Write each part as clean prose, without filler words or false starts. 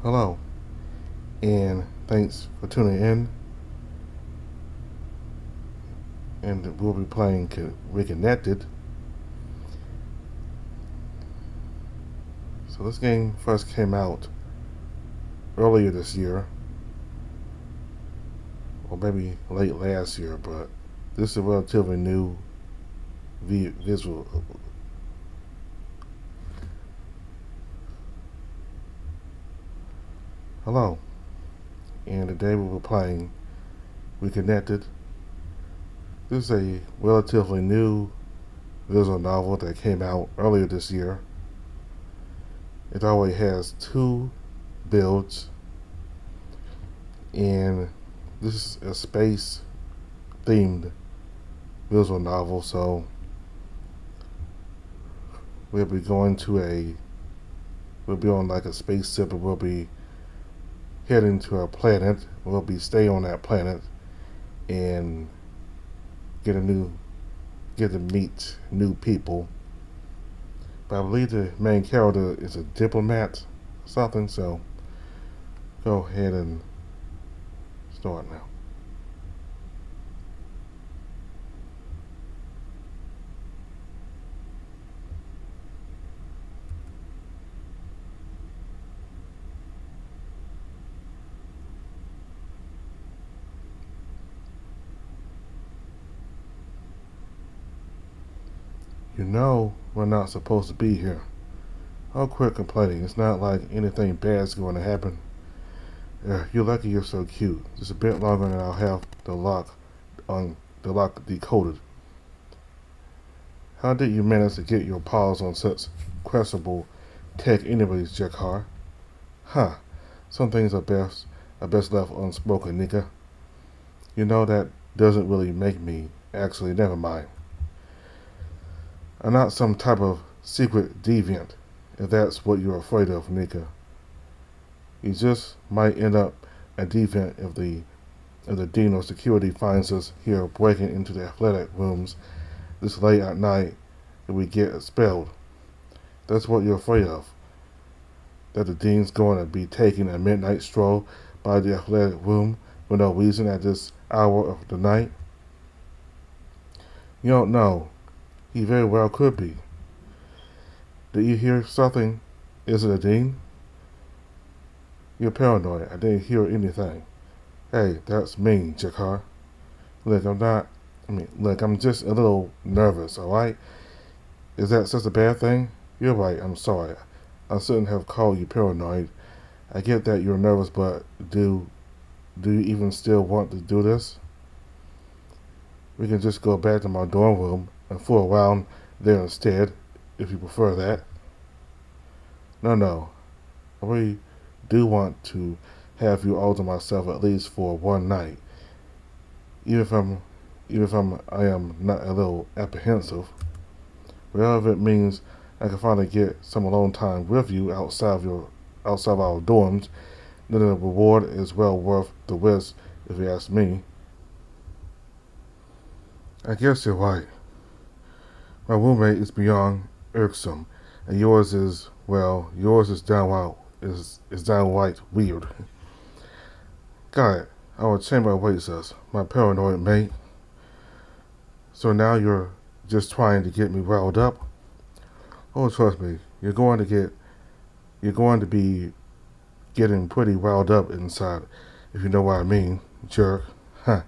Hello, and thanks for tuning in. And we'll be playing Reconnected. So this game first came out earlier this year, or maybe late last year, but this is a relatively new visual. Hello, and today we'll be playing Reconnected. This is a relatively new visual novel that came out earlier this year. It already has 2 builds, and this is a space themed visual novel, so we'll be on like a spaceship, and we'll be heading to a planet. We'll be staying on that planet and get to meet new people. But I believe the main character is a diplomat or something, so go ahead and start now. You know we're not supposed to be here. I'll quit complaining. It's not like anything bad's going to happen. You're lucky you're so cute. Just a bit longer and I'll have the lock decoded. How did you manage to get your paws on such questionable tech anyways, Jakar? Huh. Some things are best left unspoken, Nika. You know that doesn't really make me. Actually, never mind. I'm not some type of secret deviant, if that's what you're afraid of, Nika. You just might end up a deviant if the Dean of Security finds us here breaking into the athletic rooms this late at night and we get expelled. That's what you're afraid of. That the Dean's going to be taking a midnight stroll by the athletic room for no reason at this hour of the night. You don't know. He very well could be. Did you hear something? Is it a Dean? You're paranoid. I didn't hear anything. Hey, that's mean, Jakar. Look, I'm just a little nervous, alright? Is that such a bad thing? You're right, I'm sorry. I shouldn't have called you paranoid. I get that you're nervous, but do you even still want to do this? We can just go back to my dorm room and fool around there instead, if you prefer that. No. I really do want to have you all to myself at least for one night. I am not a little apprehensive. Well, if it means I can finally get some alone time with you outside of our dorms, then the reward is well worth the risk, if you ask me. I guess you're right. My roommate is beyond irksome, and yours is downright weird. Got it. Our chamber awaits us, my paranoid mate. So now you're just trying to get me riled up? Oh, trust me, you're going to be getting pretty riled up inside, if you know what I mean, jerk. Huh.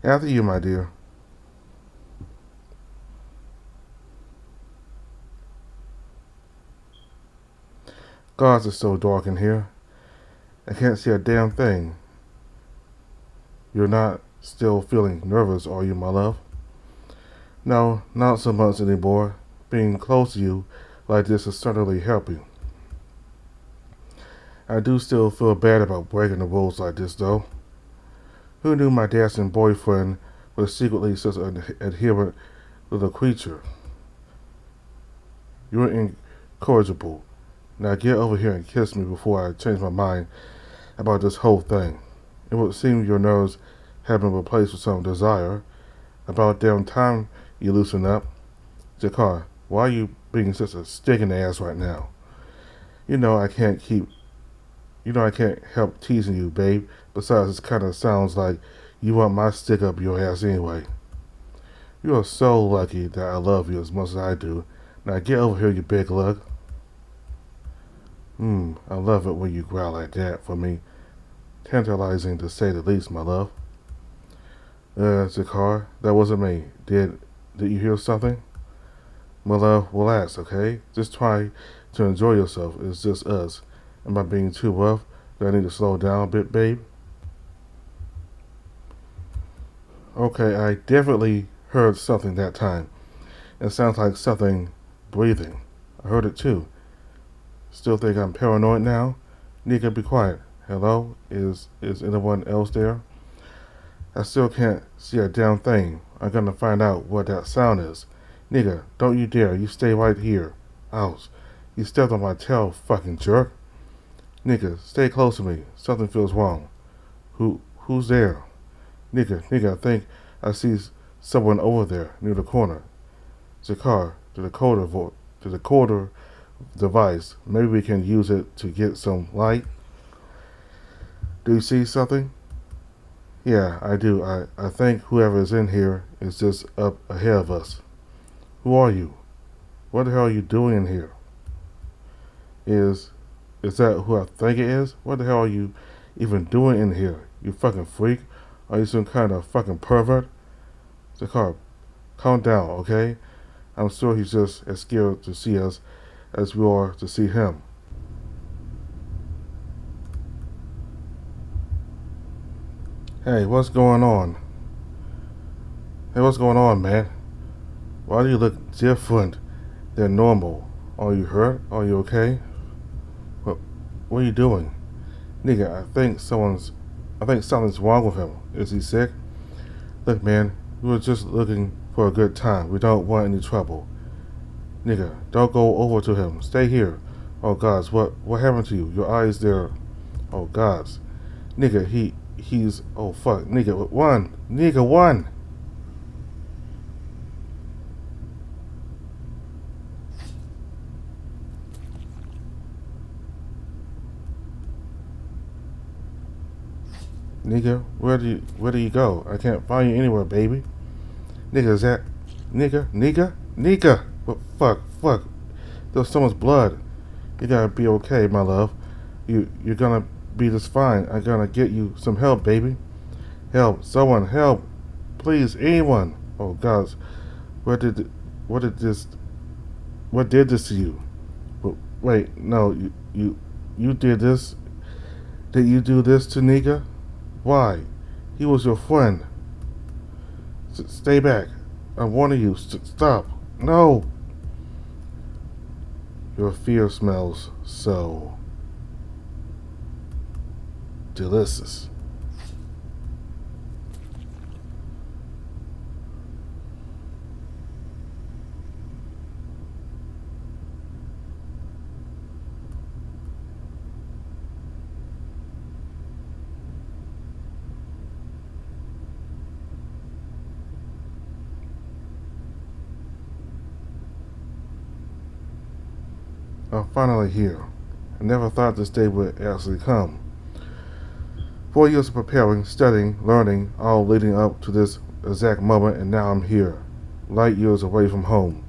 After you, my dear. Gods, it's so dark in here. I can't see a damn thing. You're not still feeling nervous, are you, my love? No, not so much anymore. Being close to you like this is certainly helping. I do still feel bad about breaking the rules like this, though. Who knew my dashing boyfriend was secretly such an adherent little creature? You're incorrigible. Now get over here and kiss me before I change my mind about this whole thing. It would seem your nerves have been replaced with some desire. About damn time you loosen up. Jakar, why are you being such a stinking ass right now? You know I can't keep You know I can't help teasing you, babe. Besides, it kind of sounds like you want my stick up your ass anyway. You are so lucky that I love you as much as I do. Now get over here, you big lug. I love it when you growl like that for me. Tantalizing to say the least, my love. Zakar, that wasn't me. Did you hear something? My love, relax, okay? Just try to enjoy yourself. It's just us. Am I being too rough? Do I need to slow down a bit, babe? Okay, I definitely heard something that time. It sounds like something breathing. I heard it too. Still think I'm paranoid now? Nika, be quiet. Hello? Is anyone else there? I still can't see a damn thing. I'm gonna find out what that sound is. Nigga, don't you dare. You stay right here. Ouch. You stepped on my tail, fucking jerk. Nigga, stay close to me. Something feels wrong. Who's there? Nigga, I think I see someone over there near the corner. Zakar, the decoder device. Maybe we can use it to get some light. Do you see something? Yeah, I do. I think whoever is in here is just up ahead of us. Who are you? What the hell are you doing in here? Is that who I think it is? What the hell are you even doing in here? You fucking freak? Are you some kind of fucking pervert? Zakar, calm down, okay? I'm sure he's just as scared to see us as we are to see him. Hey, what's going on? Hey, what's going on, man? Why do you look different than normal? Are you hurt? Are you okay? What are you doing? Nigga, I think something's wrong with him. Is he sick? Look, man, we were just looking for a good time. We don't want any trouble. Nigga, don't go over to him. Stay here. Oh, gods, what happened to you? Your eyes there. Oh, gods. Nigga, he's, oh, fuck. Nigga, one. Nigga, one. Nigga, where do you go? I can't find you anywhere, baby. Nigga, is that Nigga? What fuck. There's so much blood. You gotta be okay, my love. You're gonna be just fine. I'm gonna get you some help, baby. Help, someone help. Please, anyone. Oh gosh. What did this to you? Wait, no, you did this? Did you do this to Nika? Why? He was your friend. Stay back. I warn you. Stop. No. Your fear smells so delicious. I'm finally here. I never thought this day would actually come. 4 years of preparing, studying, learning, all leading up to this exact moment, and now I'm here, light years away from home.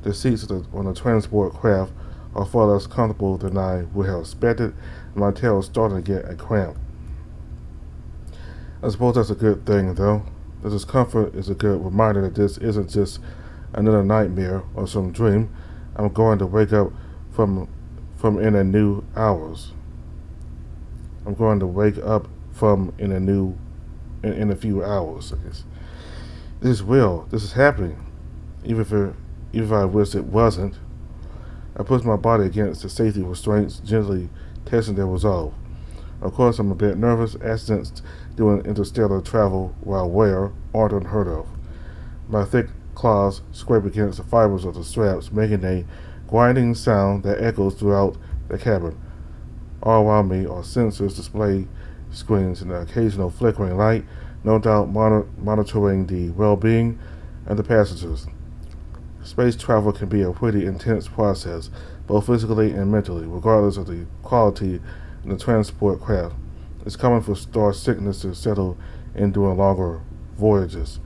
The seats on the transport craft are far less comfortable than I would have expected, and my tail is starting to get a cramp. I suppose that's a good thing, though. The discomfort is a good reminder that this isn't just another nightmare or some dream. I'm going to wake up from in a new hours. I'm going to wake up from in a few hours. I guess. This is real. This is happening. Even if I wish it wasn't. I push my body against the safety restraints, gently testing their resolve. Of course, I'm a bit nervous. Accidents doing interstellar travel while rare aren't unheard of. My thick claws scrape against the fibers of the straps, making a grinding sound that echoes throughout the cabin. All around me are sensors, display screens, and an occasional flickering light, no doubt monitoring the well-being of the passengers. Space travel can be a pretty intense process, both physically and mentally, regardless of the quality in the transport craft. It's common for star sickness to settle in during longer voyages.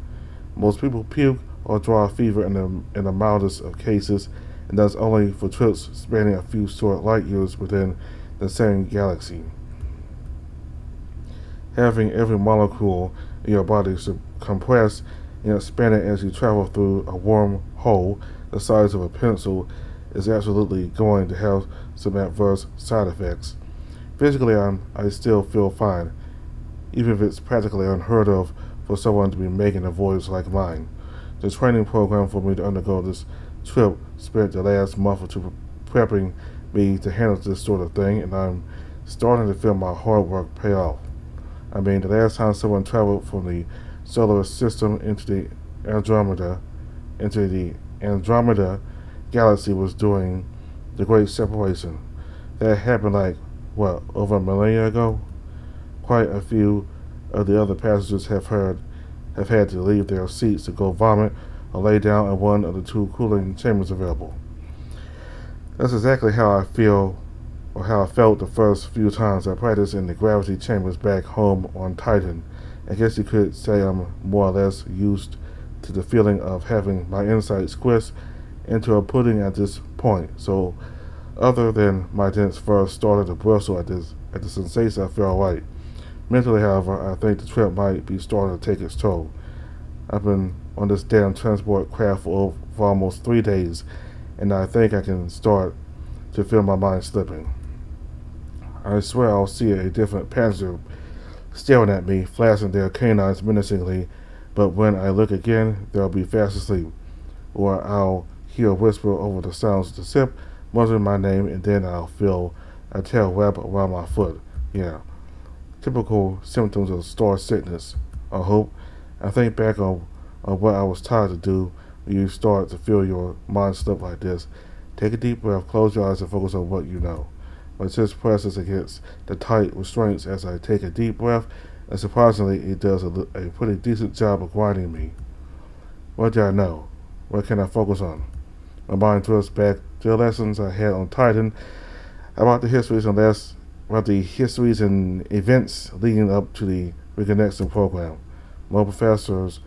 Most people puke or draw a fever in the mildest of cases, and that's only for trips spanning a few short light years within the same galaxy. Having every molecule in your body compressed and expanded as you travel through a warm hole the size of a pencil is absolutely going to have some adverse side effects. Physically, I still feel fine, even if it's practically unheard of for someone to be making a voyage like mine. The training program for me to undergo this trip spent the last month or two prepping me to handle this sort of thing, and I'm starting to feel my hard work pay off. I mean, the last time someone traveled from the solar system Andromeda, into the Andromeda galaxy was during the Great Separation. That happened over a millennia ago? Quite a few of the other passengers have had to leave their seats to go vomit or lay down in one of the two cooling chambers available. That's exactly how I feel, or how I felt the first few times I practiced in the gravity chambers back home on Titan. I guess you could say I'm more or less used to the feeling of having my insides squished into a pudding at this point. So, other than my dense fur started to bristle at the sensation, I feel alright. Mentally, however, I think the trip might be starting to take its toll. I've been on this damn transport craft for almost 3 days, and I think I can start to feel my mind slipping. I swear I'll see a different passenger staring at me, flashing their canines menacingly, but when I look again, they'll be fast asleep. Or I'll hear a whisper over the sounds of the ship, muttering my name, and then I'll feel a tail wrap around my foot. Yeah, typical symptoms of star sickness, I hope. I think back on what I was taught to do when you start to feel your mind slip like this. Take a deep breath, close your eyes, and focus on what you know. My chest presses against the tight restraints as I take a deep breath, and surprisingly, it does a pretty decent job of grounding me. What do I know? What can I focus on? My mind drifts back to the lessons I had on Titan about the histories and events leading up to the Reconnected program. My professor's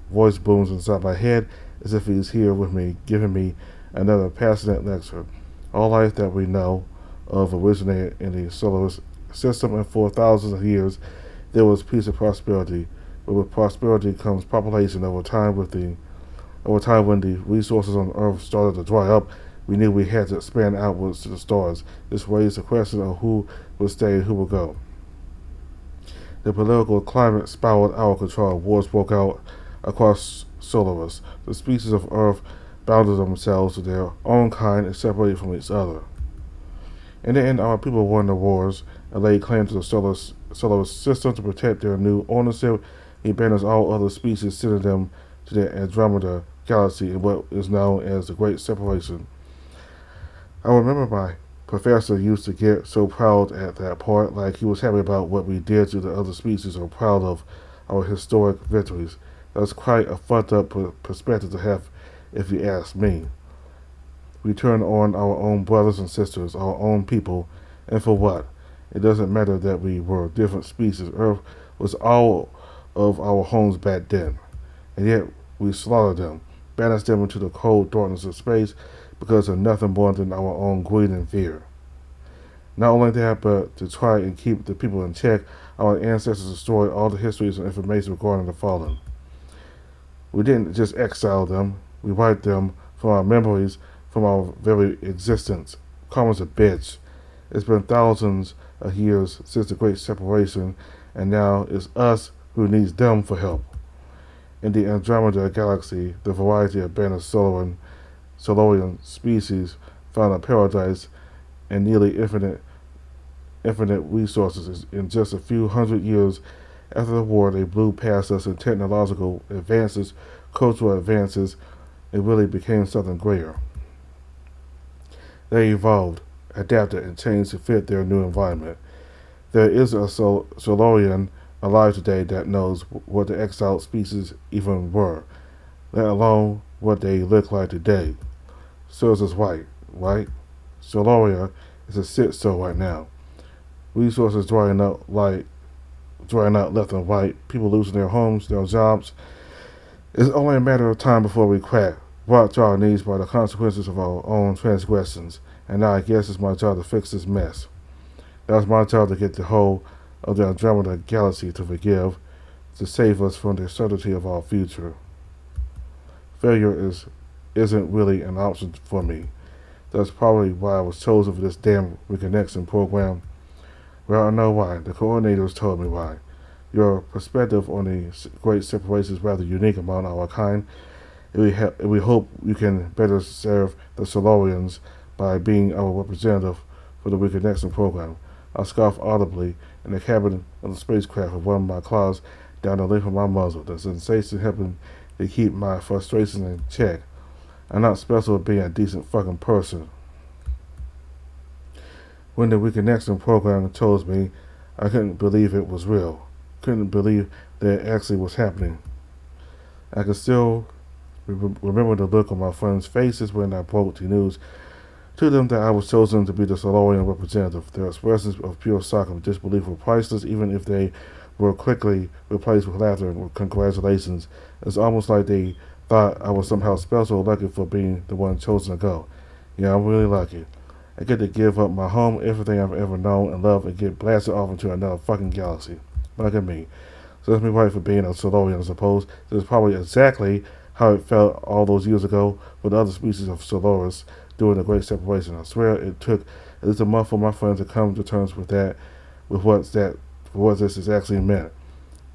voice booms inside my head as if he's here with me, giving me another passionate lecture. All life that we know of originated in the solar system, and for thousands of years there was peace and prosperity. But with prosperity comes population. Over time, when the resources on Earth started to dry up, we knew we had to expand outwards to the stars. This raised the question of who would stay and who would go. The political climate spiraled out of control. Wars broke out across Solaris. The species of Earth bounded themselves to their own kind and separated from each other. In the end, our people won the wars and laid claim to the solar system to protect their new ownership. He banned all other species, sending them to the Andromeda galaxy in what is known as the Great Separation. I remember my professor used to get so proud at that part, like he was happy about what we did to the other species or proud of our historic victories. That was quite a fucked up perspective to have, if you ask me. We turned on our own brothers and sisters, our own people, and for what? It doesn't matter that we were different species. Earth was all of our homes back then, and yet we slaughtered them, banished them into the cold darkness of space because of nothing more than our own greed and fear. Not only that, but to try and keep the people in check, our ancestors destroyed all the histories and information regarding the fallen. We didn't just exile them, we wiped them from our memories, from our very existence. Karma's a bitch. It's been thousands of years since the Great Separation, and now it's us who needs them for help. In the Andromeda galaxy, the variety of abandoned Solarian species found a paradise and nearly infinite resources. In just a few hundred years after the war, they blew past us in technological advances, cultural advances. It really became something greater. They evolved, adapted, and changed to fit their new environment. There is a Solarian alive today that knows what the exiled species even were, let alone what they look like today. So is white, right? Solaria is a shit show right now. resources drying out left and right, people losing their homes, their jobs. It's only a matter of time before we crack, brought to our knees by the consequences of our own transgressions. And now I guess it's my job to fix this mess. That's my job to get the whole of the Andromeda galaxy to forgive, to save us from the certainty of our future. Failure isn't really an option for me. That's probably why I was chosen for this damn reconnection program. Well, I know why. The coordinators told me why. Your perspective on the great separation is rather unique among our kind. We hope you can better serve the Solarians by being our representative for the reconnection program. I scoffed audibly in the cabin of the spacecraft with one of my claws down the length of my muzzle, the sensation helping to keep my frustration in check. I'm not special at being a decent fucking person. When the reconnection program chose me, I couldn't believe it was real. Couldn't believe that it actually was happening. I can still remember the look on my friends' faces when I broke the news to them that I was chosen to be the Solarian representative. Their expressions of pure shock and disbelief were priceless, even if they were quickly replaced with laughter and congratulations. It's almost like they thought I was somehow special or lucky for being the one chosen to go. Yeah, I'm really lucky. I get to give up my home, everything I've ever known and loved, and get blasted off into another fucking galaxy. Look at me. So that's me right for being a Solarian, I suppose. This is probably exactly how it felt all those years ago with other species of Solaris during the Great Separation. I swear it took at least a month for my friends to come to terms with what this actually meant.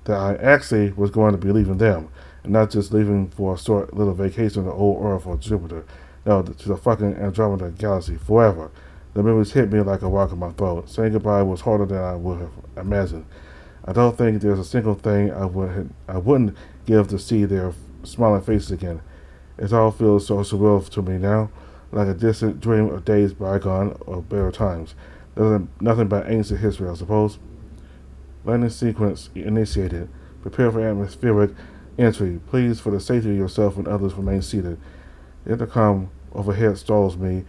That I actually was going to be leaving them, and not just leaving for a short little vacation to old Earth or Jupiter. No, to the fucking Andromeda galaxy forever. The memories hit me like a rock in my throat. Saying goodbye was harder than I would have imagined. I don't think there's a single thing I wouldn't give to see their smiling faces again. It all feels so surreal to me now, like a distant dream of days bygone or better times. Nothing but ancient history, I suppose. Landing sequence initiated. Prepare for atmospheric entry. Please, for the safety of yourself and others, remain seated. The intercom overhead stalls me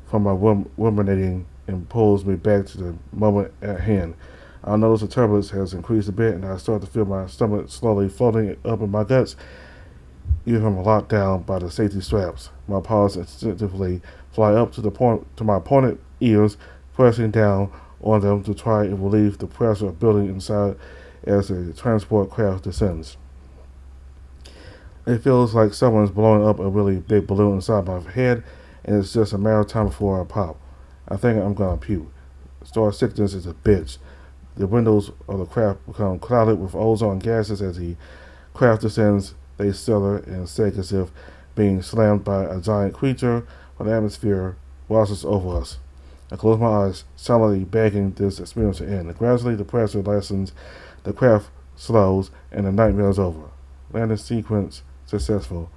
from my ruminating and pulls me back to the moment at hand. I notice the turbulence has increased a bit, and I start to feel my stomach slowly floating up in my guts, even if I'm locked down by the safety straps. My paws instinctively fly up to my pointed ears, pressing down on them to try and relieve the pressure of building inside as the transport craft descends. It feels like someone's blowing up a really big balloon inside my head, and it's just a matter of time before I pop. I think I'm gonna puke. Star sickness is a bitch. The windows of the craft become clouded with ozone gases as the craft descends. They shudder and shake as if being slammed by a giant creature, while the atmosphere washes over us. I close my eyes, silently begging this experience to end. Gradually, the pressure lessens, the craft slows, and the nightmare is over. Landing sequence successful.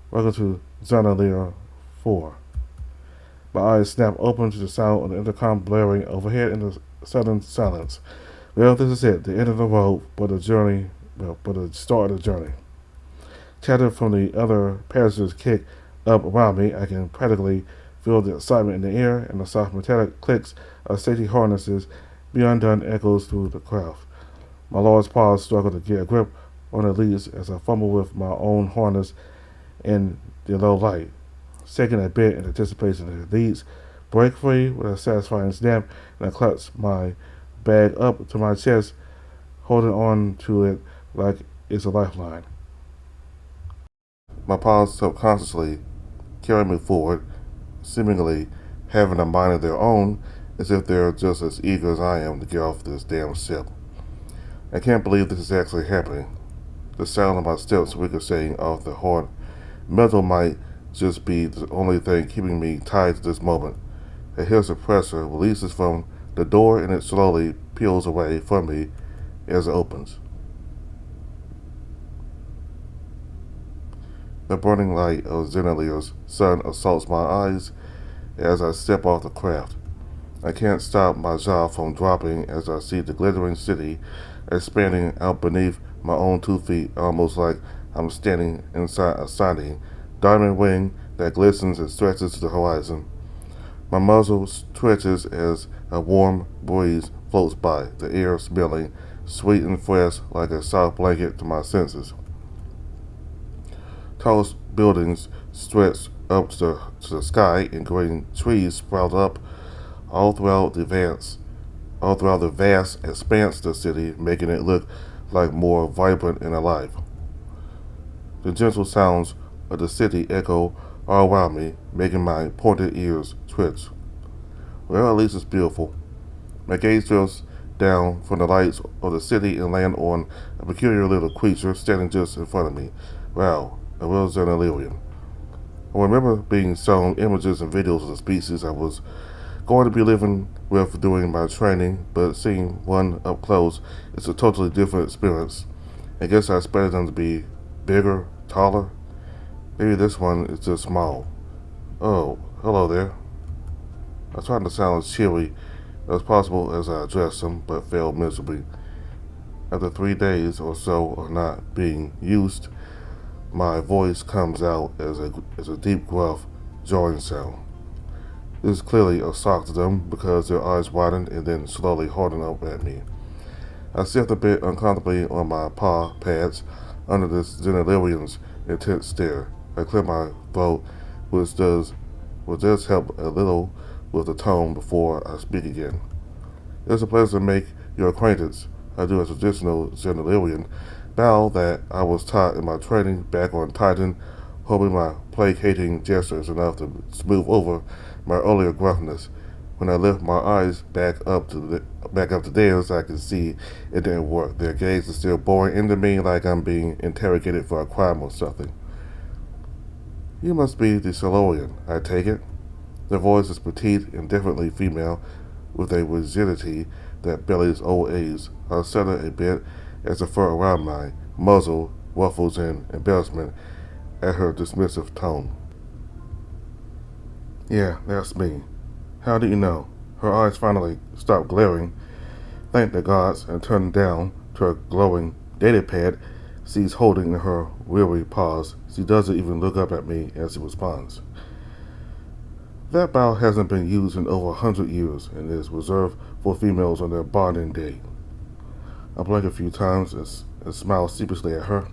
Welcome to Zenalyr IV. My eyes snap open to the sound of the intercom blaring overhead in the sudden silence. Well, this is it, the end of the road, but the start of the journey. Chatter from the other passengers kick up around me. I can practically feel the excitement in the air, and the soft metallic clicks of safety harnesses be undone echoes through the craft. My large paws struggle to get a grip on the leads as I fumble with my own harness in the low light, shaking a bit in anticipation. The leads break free with a satisfying snap, and I clutch my bag up to my chest, holding on to it like it's a lifeline. My paws subconsciously carry me forward, seemingly having a mind of their own, as if they're just as eager as I am to get off this damn ship. I can't believe this is actually happening. The sound of my steps ricocheting off the hard metal might just be the only thing keeping me tied to this moment. A hair suppressor releases from the door, and it slowly peels away from me as it opens. The burning light of Zenalyr's sun assaults my eyes as I step off the craft. I can't stop my jaw from dropping as I see the glittering city expanding out beneath my own 2 feet, almost like I'm standing inside a shining diamond ring that glistens and stretches to the horizon. My muzzle twitches as a warm breeze floats by, the air smelling sweet and fresh like a soft blanket to my senses. Tallest buildings stretch up to the sky, and green trees sprout up all throughout the vast expanse of the city, making it look like more vibrant and alive. The gentle sounds of the city echo all around me, making my pointed ears twitch. Well, at least it's beautiful. My gaze drifts down from the lights of the city and land on a peculiar little creature standing just in front of me. Wow, a real Zenalyr. I remember being shown images and videos of the species I was going to be living with during my training, but seeing one up close is a totally different experience. I guess I expected them to be bigger, taller. Maybe this one is just small. Oh, hello there. I tried to sound as cheery as possible as I addressed him, but failed miserably. After 3 days or so of not being used, my voice comes out as a deep, gruff, jarring sound. This is clearly a shock to them because their eyes widen and then slowly harden up at me. I sit a bit uncomfortably on my paw pads under this Zenalyrian's intense stare. I clear my throat, which does help a little with the tone before I speak again. It's a pleasure to make your acquaintance. I do a traditional Zenalyrian bow that I was taught in my training back on Titan, hoping my placating gestures enough to smooth over my earlier gruffness. When I lift my eyes back up to theirs, I can see it didn't work. Their gaze is still boring into me like I'm being interrogated for a crime or something. You must be the Zenalyr, I take it. Their voice is petite and definitely female, with a rigidity that belies old age. I settle a bit as the fur around my muzzle ruffles in embarrassment at her dismissive tone. Yeah, that's me. How do you know? Her eyes finally stop glaring, thank the gods, and turn down to her glowing datapad she's holding in her weary paws. She doesn't even look up at me as she responds. That bow hasn't been used in over 100 years and is reserved for females on their bonding day. I blink a few times and smile sheepishly at her.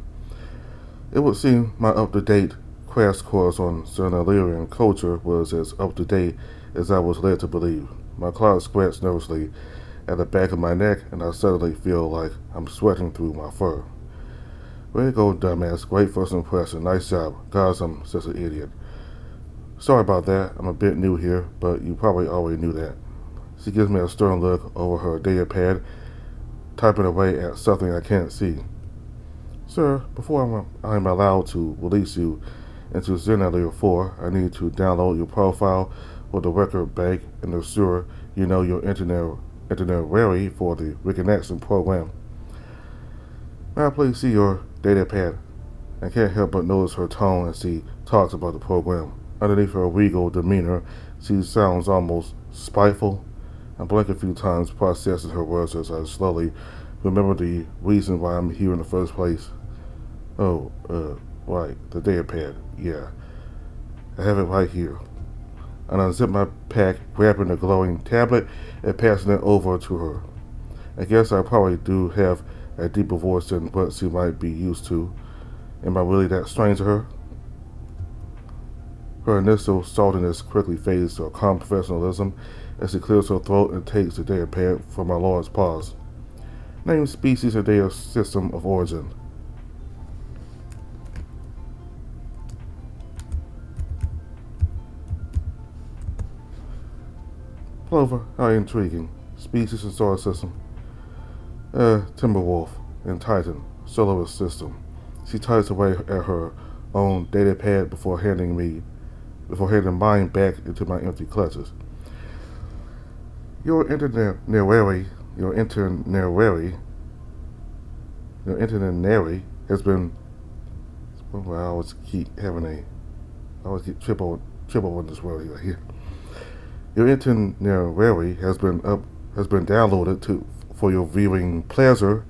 It would seem my up-to-date crash course on Zenalyrian culture was as up-to-date as I was led to believe. My claws scratch nervously at the back of my neck, and I suddenly feel like I'm sweating through my fur. Way to go, dumbass. Great first impression. Nice job. Gosh, I'm such an idiot. Sorry about that. I'm a bit new here, but you probably already knew that. She gives me a stern look over her datapad, typing away at something I can't see. Sir, before I'm allowed to release you into Zenalyr IV, I need to download your profile for the record bank and ensure you know your itinerary for the Reconnected program. May I please see your datapad? I can't help but notice her tone as she talks about the program. Underneath her regal demeanor, she sounds almost spiteful. I blink a few times, processing her words as I slowly remember the reason why I'm here in the first place. Oh, right, the datapad. Yeah, I have it right here. And I unzip my pack, grabbing the glowing tablet and passing it over to her. I guess I probably do have a deeper voice than what she might be used to. Am I really that strange to her? Her initial saltiness quickly fades to a calm professionalism as she clears her throat and takes the datapad from my lord's paws. Name, species, and their system of origin. Plover, how intriguing. Species and solar system. Timberwolf and Titan, solar system. She types away at her own datapad before handing mine back into my empty clutches. Your itinerary has been. Well, I always get triple on this word here. Your itinerary has been downloaded for your viewing pleasure.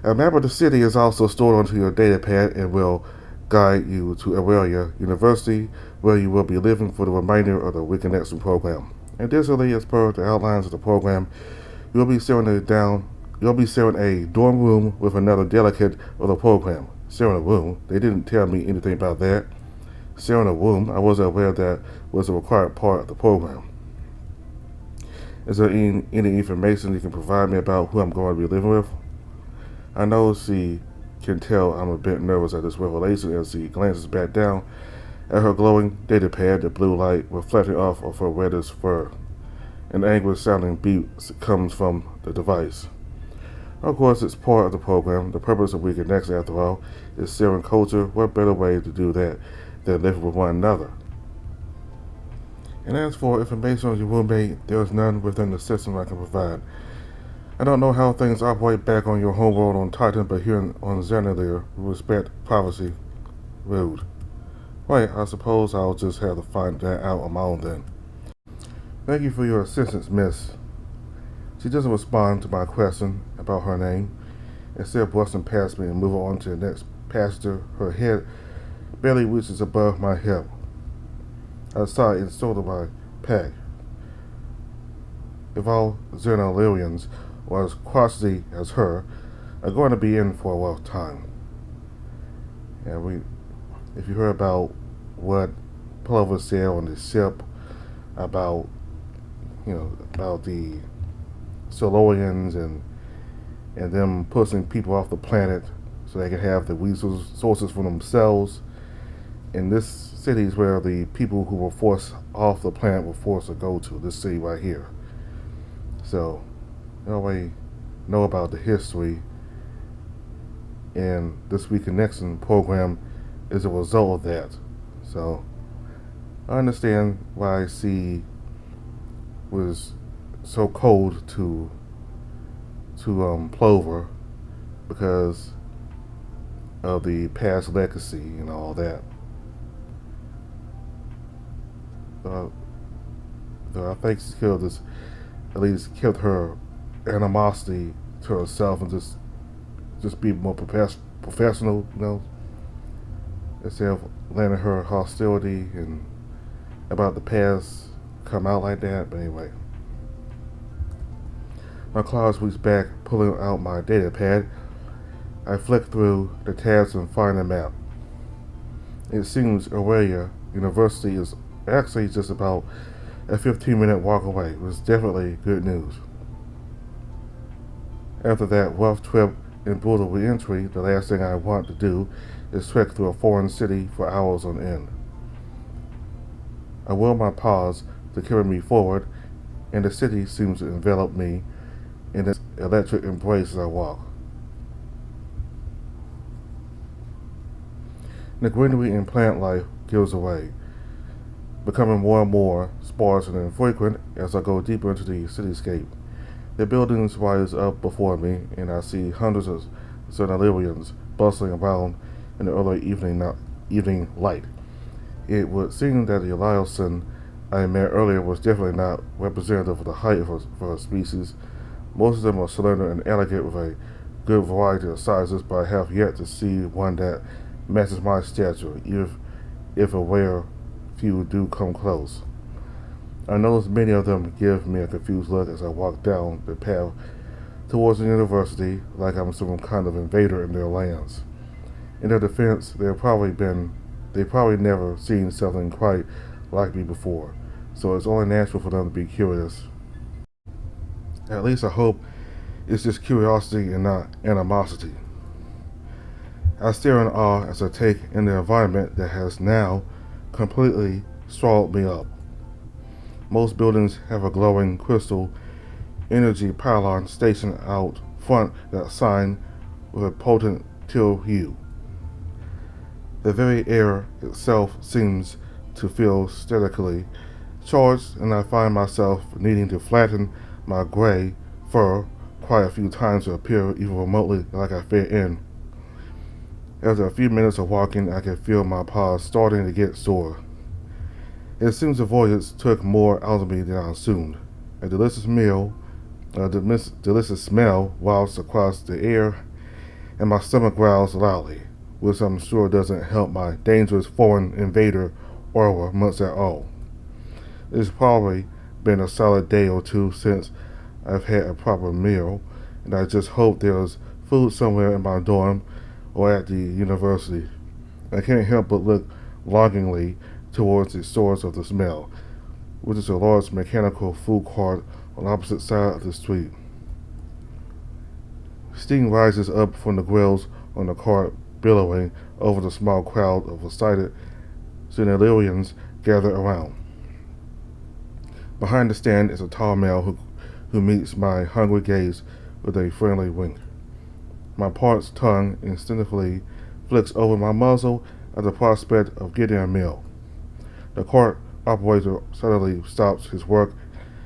A map of the city is also stored onto your datapad and will guide you to Aurelia University, where you will be living for the remainder of the Reconnected program. Additionally, as per the outlines of the program, you'll be sharing a dorm room with another delegate of the program. Sharing a room? They didn't tell me anything about that. Sharing a room? I wasn't aware that was a required part of the program. Is there any information you can provide me about who I'm going to be living with? I know she can tell I'm a bit nervous at this revelation as she glances back down at her glowing data pad, the blue light reflecting off of her reddish fur. An anguish-sounding beep comes from the device. Of course, it's part of the program. The purpose of Reconnected, after all, is sharing culture. What better way to do that than living with one another? And as for information on your roommate, there is none within the system I can provide. I don't know how things operate back on your homeworld on Titan, but here on Zenalyr, we respect privacy. Rude. Right, I suppose I'll just have to find that out on my own then. Thank you for your assistance, miss. She doesn't respond to my question about her name, instead brushing past me and moving on to the next passenger. Her head barely reaches above my hip. I sigh and shoulder my pack. If all Zenalyrians or as crotchety as her are going to be in for a rough time. And if you heard about what Plover said on the ship about the Solorians and them pushing people off the planet so they can have the resources for themselves. In this city is where the people who were forced off the planet were forced to go to, this city right here. So, you already know about the history, and this Reconnection program is a result of that. So, I understand why she was so cold to Plover because of the past legacy and all that. I think she killed this, at least killed her animosity to herself and just be more professional, instead of letting her hostility and about the past come out like that. But anyway, my claws reach back, pulling out my data pad. I flick through the tabs and find a map. It seems Aurelia University is actually just about a 15-minute walk away. It was definitely good news. After that rough trip and brutal re-entry, the last thing I want to do is trek through a foreign city for hours on end. I will my paws to carry me forward, and the city seems to envelop me in its electric embrace as I walk. The greenery and plant life gives away, becoming more and more sparse and infrequent as I go deeper into the cityscape. The buildings rise up before me, and I see hundreds of Zenalyrians bustling around in the early evening light. It would seem that the Eliason I met earlier was definitely not representative of the height of her species. Most of them are slender and elegant with a good variety of sizes, but I have yet to see one that matches my stature, if a rare few do come close. I notice many of them give me a confused look as I walk down the path towards the university like I'm some kind of invader in their lands. In their defense, they probably never seen something quite like me before, so it's only natural for them to be curious. At least I hope it's just curiosity and not animosity. I stare in awe as I take in the environment that has now completely swallowed me up. Most buildings have a glowing crystal energy pylon stationed out front that shine with a potent teal hue. The very air itself seems to feel statically charged, and I find myself needing to flatten my gray fur quite a few times to appear even remotely like I fit in. After a few minutes of walking, I can feel my paws starting to get sore. It seems the voyage took more out of me than I assumed. A delicious smell whilst across the air, and my stomach growls loudly. which I'm sure doesn't help my dangerous foreign invader aura much at all. It's probably been a solid day or two since I've had a proper meal, and I just hope there's food somewhere in my dorm or at the university. I can't help but look longingly towards the source of the smell, which is a large mechanical food cart on the opposite side of the street. Steam rises up from the grills on the cart, billowing over the small crowd of excited Zenalyrians gathered around. Behind the stand is a tall male who meets my hungry gaze with a friendly wink. My parched tongue instinctively flicks over my muzzle at the prospect of getting a meal. The cart operator suddenly stops his work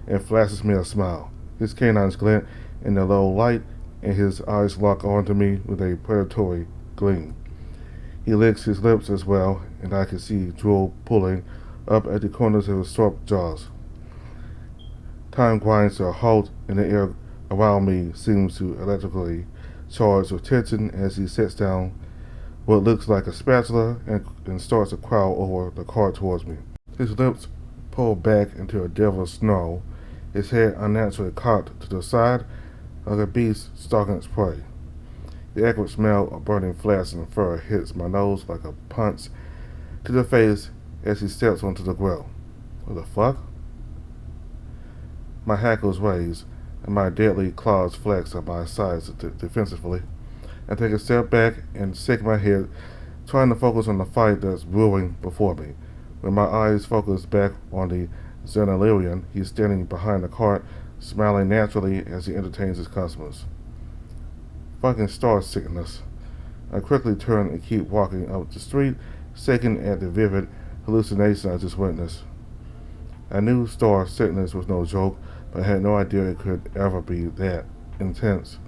and flashes me a smile. His canines glint in the low light, and his eyes lock onto me with a predatory gleam. He licks his lips as well, and I can see drool pulling up at the corners of his sharp jaws. Time grinds to a halt, and the air around me seems to electrically charge with tension as he sets down what looks like a spatula and starts to crawl over the cart towards me. His lips pull back into a devil's snarl, his head unnaturally cocked to the side like a beast stalking its prey. The acrid smell of burning flesh and fur hits my nose like a punch to the face as he steps onto the grill. What the fuck? My hackles raise, and my deadly claws flex at my sides defensively. I take a step back and shake my head, trying to focus on the fight that's brewing before me. When my eyes focus back on the Zenalyrian, he's standing behind the cart, smiling naturally as he entertains his customers. Fucking star sickness. I quickly turn and keep walking up the street, shaken at the vivid hallucination I just witnessed. I knew star sickness was no joke, but I had no idea it could ever be that intense.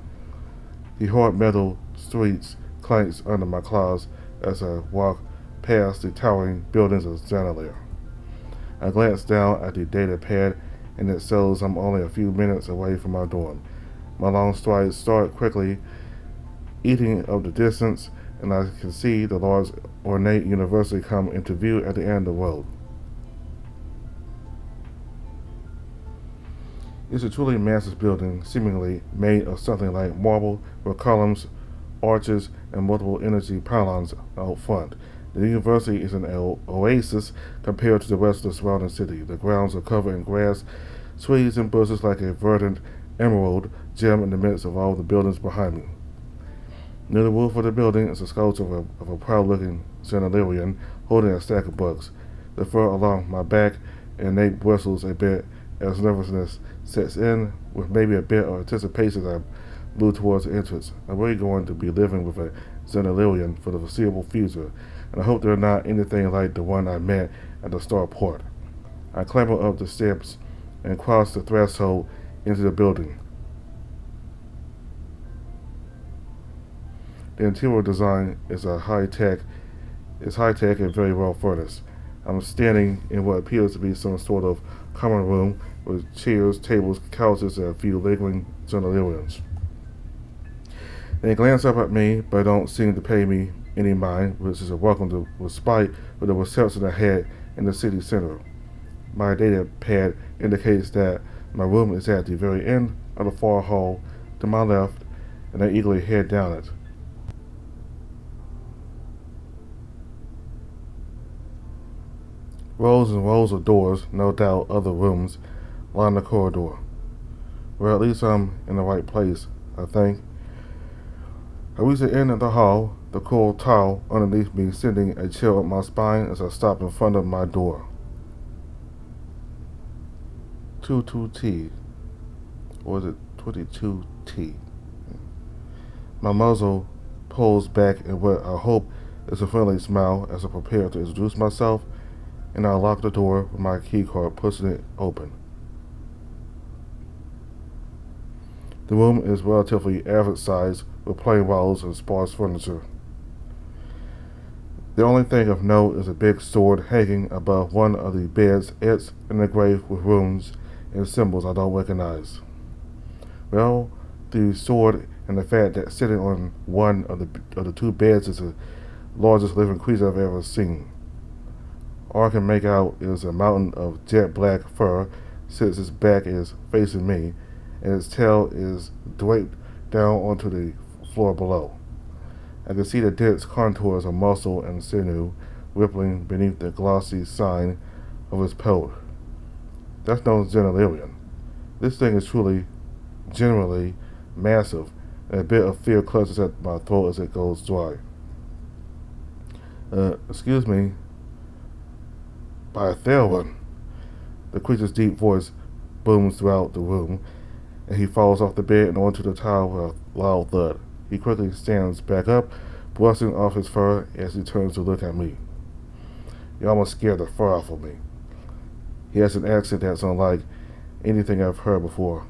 The hard metal streets clanks under my claws as I walk past the towering buildings of Zenalyr. I glance down at the data pad, and it shows I'm only a few minutes away from my dorm. My long strides start quickly eating up the distance, and I can see the large ornate university come into view at the end of the road. It's a truly massive building, seemingly made of something like marble, with columns, arches, and multiple energy pylons out front. The university is an oasis compared to the rest of the surrounding city. The grounds are covered in grass, trees, and bushes like a verdant emerald gem in the midst of all the buildings behind me. Near the roof of the building is a sculpture of a proud-looking Zenalyrian holding a stack of books. The fur along my back and neck bristles a bit as nervousness sets in, with maybe a bit of anticipation as I move towards the entrance. I'm really going to be living with a Zenalyrian for the foreseeable future, and I hope they're not anything like the one I met at the starport. I clamber up the steps and cross the threshold into the building. The interior design is high-tech and very well furnished. I'm standing in what appears to be some sort of common room with chairs, tables, couches, and a few lingering Zenalyrians. They glance up at me, but don't seem to pay me any mind, which is a welcome to respite with the reception I had in the city center. My data pad indicates that my room is at the very end of the far hall to my left, and I eagerly head down it. Rows and rows of doors, no doubt other rooms, line the corridor. Well, at least I'm in the right place, I think. I reach the end of the hall, the cool towel underneath me sending a chill up my spine as I stop in front of my door. 22T. Or is it 22T? My muzzle pulls back in what I hope is a friendly smile as I prepare to introduce myself, and I lock the door with my keycard, pushing it open. The room is relatively average size with plain walls and sparse furniture. The only thing of note is a big sword hanging above one of the beds, etched and engraved with runes and symbols I don't recognize. Well, the sword and the fact that sitting on one of the two beds is a largest living creature I've ever seen. All I can make out is a mountain of jet black fur since its back is facing me, and its tail is draped down onto the floor below. I can see the dense contours of muscle and sinew rippling beneath the glossy sign of its pelt. That's no Zenalyrian. This thing is truly, genuinely massive, and a bit of fear clutches at my throat as it goes dry. Excuse me, by a fair one. The creature's deep voice booms throughout the room, and he falls off the bed and onto the tile with a loud thud. He quickly stands back up, brushing off his fur as he turns to look at me. He almost scared the fur off of me. He has an accent that's unlike anything I've heard before.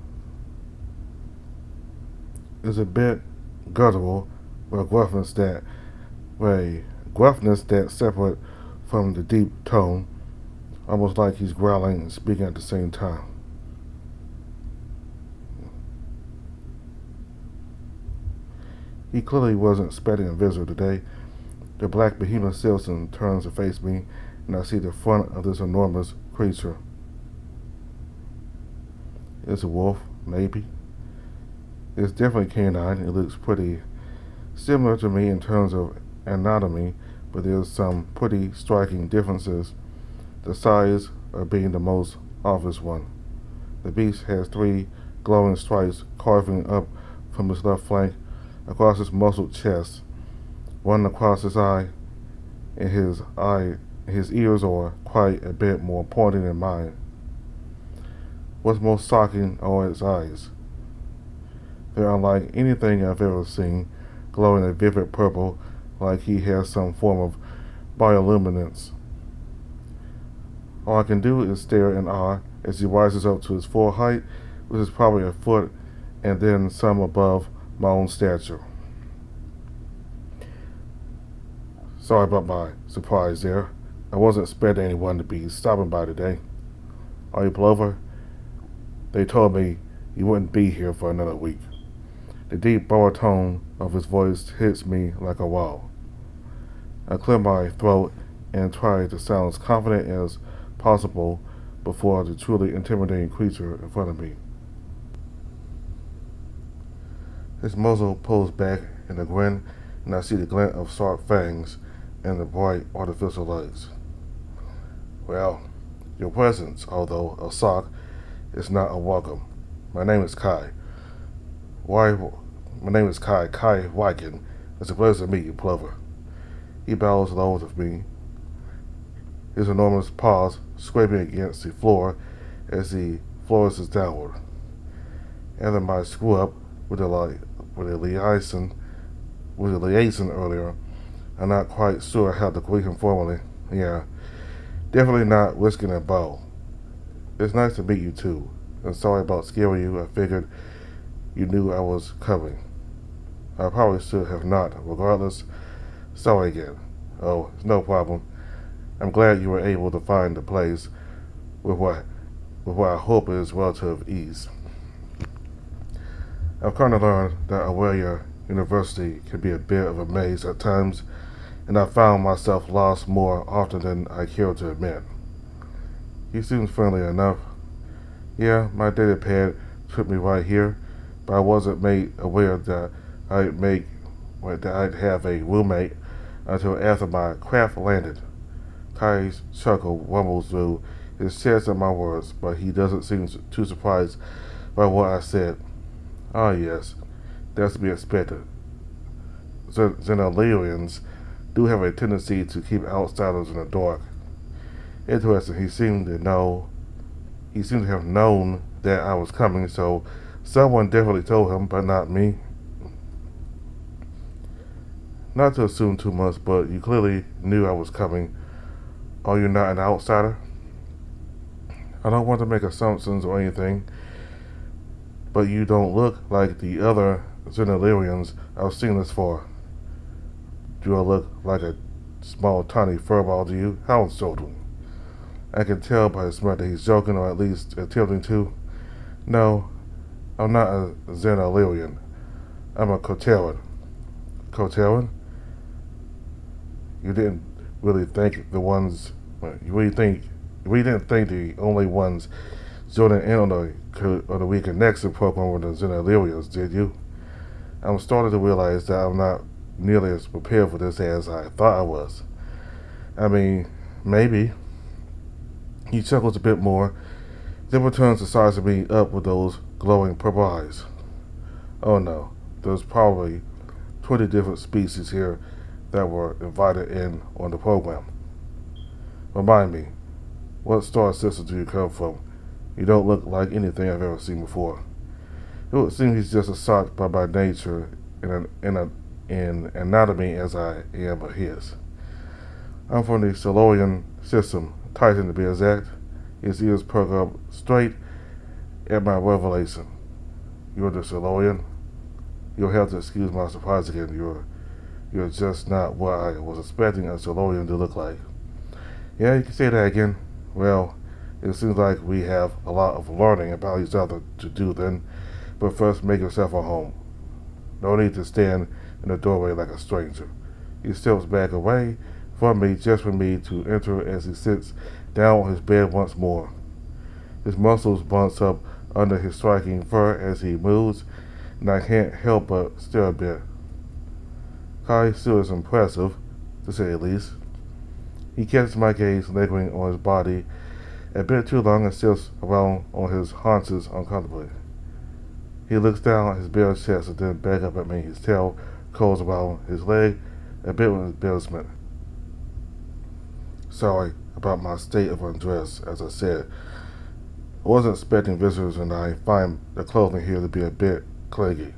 It's a bit guttural, with a gruffness that's separate from the deep tone, almost like he's growling and speaking at the same time. He clearly wasn't expecting a visitor today. The black behemoth citizen turns to face me, and I see the front of this enormous creature. It's a wolf, maybe. It's definitely canine. It looks pretty similar to me in terms of anatomy, but there's some pretty striking differences, the size being the most obvious one. The beast has 3 glowing stripes carving up from his left flank across his muscled chest, one across his eye, and his ears are quite a bit more pointed than mine. What's most shocking are its eyes. They're unlike anything I've ever seen, glowing a vivid purple like he has some form of bioluminescence. All I can do is stare in awe as he rises up to his full height, which is probably a foot and then some above my own stature. Sorry about my surprise there. I wasn't expecting anyone to be stopping by today. Are you Plover? They told me you wouldn't be here for another week. The deep baritone of his voice hits me like a wall. I clear my throat and try to sound as confident as possible before the truly intimidating creature in front of me. His muzzle pulls back in a grin, and I see the glint of sharp fangs and the bright artificial legs. Well, your presence, although a sock, is not a welcome. My name is Kai. My name is Kai Wyken. It's a pleasure to meet you, Plover. He bows low to me, his enormous paws scraping against the floor as he flourishes downward. After my screw up with the liaison earlier, I'm not quite sure how to greet him formally. Yeah, definitely not risking a bow. It's nice to meet you too. And sorry about scaring you. I figured you knew I was coming. I probably should have not. Regardless, sorry again. Oh, it's no problem. I'm glad you were able to find a place with what I hope is relative ease. I've come to learn that Aurelia University can be a bit of a maze at times, and I found myself lost more often than I care to admit. He seems friendly enough. Yeah, my data pad took me right here, but I wasn't made aware that I'd have a roommate until after my craft landed. Kai's chuckle rumbles through his chest at my words, but he doesn't seem too surprised by what I said. Ah, yes, that's to be expected. Zenalyrians do have a tendency to keep outsiders in the dark. Interesting, he seemed to have known that I was coming, so someone definitely told him, but not me. Not to assume too much, but you clearly knew I was coming. Are you not an outsider? I don't want to make assumptions or anything, but you don't look like the other Zenalyrians I've seen thus far. Do I look like a small, tiny furball to you? How insulting. I can tell by his smile that he's joking, or at least attempting to. No, I'm not a Zenalyrian. I'm a Koteran. Koteran? you didn't really think the ones, you really didn't think the only ones joining in on the Reconnected program were the Zenalyrians, did you? I'm starting to realize that I'm not nearly as prepared for this as I thought I was. I mean, maybe. He chuckles a bit more, then returns to sizing me up with those glowing purple eyes. Oh no, there's probably 20 different species here that were invited in on the program. Remind me, what star system do you come from? You don't look like anything I've ever seen before. It would seem he's just as shocked by my nature in anatomy as I am of his. I'm from the Zenalyr system, Titan to be exact. His ears perk up straight at my revelation. You're the Zenalyr? You'll have to excuse my surprise again. You're just not what I was expecting a Zenalyr to look like. Yeah, you can say that again. Well, it seems like we have a lot of learning about each other to do then, but first make yourself at home. No need to stand in the doorway like a stranger. He steps back away from me just for me to enter as he sits down on his bed once more. His muscles bounce up under his striking fur as he moves, and I can't help but stare a bit. Kai still is impressive, to say the least. He catches my gaze lingering on his body a bit too long and sits around on his haunches uncomfortably. He looks down at his bare chest and then back up at me. His tail curls around his leg, a bit with embarrassment. Sorry about my state of undress, as I said. I wasn't expecting visitors and I find the clothing here to be a bit clingy.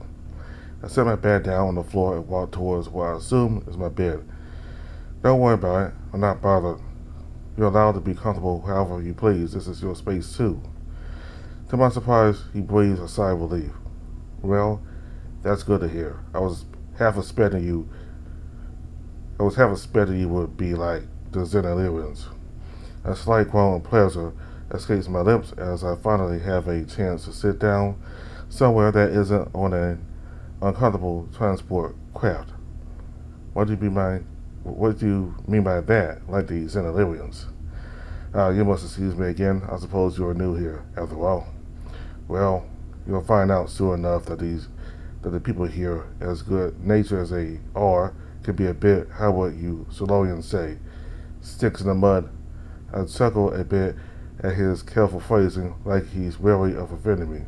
I set my bag down on the floor and walked towards what I assume is my bed. Don't worry about it. I'm not bothered. You're allowed to be comfortable however you please. This is your space too. To my surprise, he breathes a sigh of relief. Well, that's good to hear. I was half expecting you would be like the Zenalyrians. A slight groan of pleasure escapes my lips as I finally have a chance to sit down somewhere that isn't on an uncomfortable transport craft. What do you mean by that, like the Zenalyrians? You must excuse me again. I suppose you are new here, after all. Well, you'll find out soon enough that the people here, as good natured as they are, can be a bit, how would you Zenalyrians say, sticks in the mud. I chuckle a bit at his careful phrasing, like he's wary of offending me.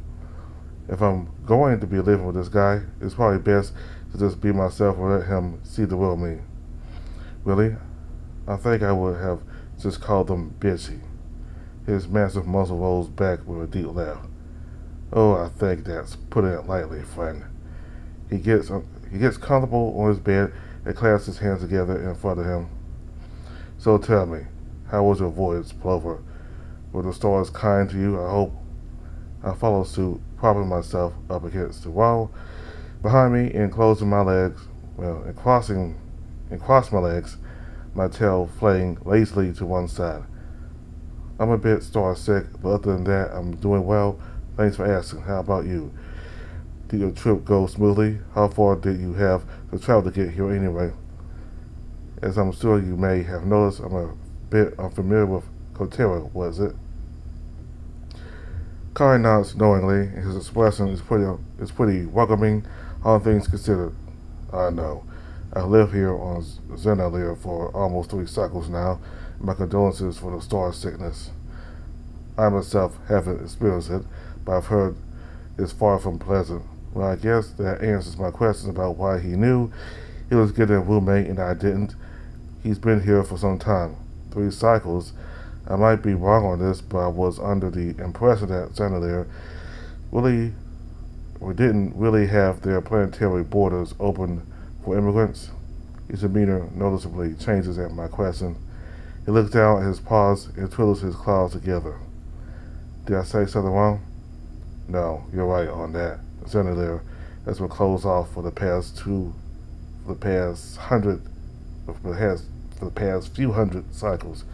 If I'm going to be living with this guy, it's probably best to just be myself and let him see the real me. Really? I think I would have just called them bitchy. His massive muzzle rolls back with a deep laugh. Oh, I think that's putting it lightly, friend. He gets comfortable on his bed and clasps his hands together in front of him. So tell me, how was your voyage, Plover? Were the stars kind to you, I hope? I follow suit, propping myself up against the wall behind me and cross my legs, my tail flaying lazily to one side. I'm a bit star sick, but other than that, I'm doing well. Thanks for asking. How about you? Did your trip go smoothly? How far did you have to travel to get here anyway? As I'm sure you may have noticed, I'm a bit unfamiliar with Kotera, was it? Kai nods knowingly, and his expression is pretty welcoming, all things considered. I know. I've lived here on Zenalyr for almost 3 cycles now. My condolences for the star sickness. I myself haven't experienced it, but I've heard it's far from pleasant. Well, I guess that answers my question about why he knew he was getting a roommate and I didn't. He's been here for some time. 3 cycles. I might be wrong on this, but I was under the impression that Zenalyr didn't really have their planetary borders open for immigrants. His demeanor noticeably changes at my question. He looks down at his paws and twiddles his claws together. Did I say something wrong? No, you're right on that. Zenalyr has been closed off for the past few hundred cycles.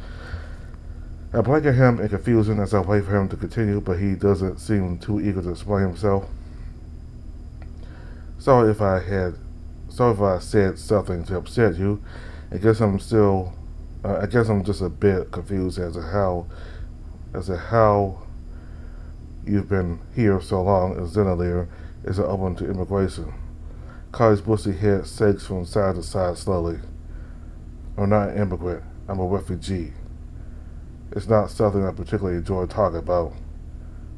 I blink at him in confusion as I wait for him to continue, but he doesn't seem too eager to explain himself. Sorry if I said something to upset you, I guess I'm just a bit confused as to how you've been here so long as Zenalyr isn't open to immigration. Kai's bushy head shakes from side to side slowly. I'm not an immigrant. I'm a refugee. It's not something I particularly enjoy talking about.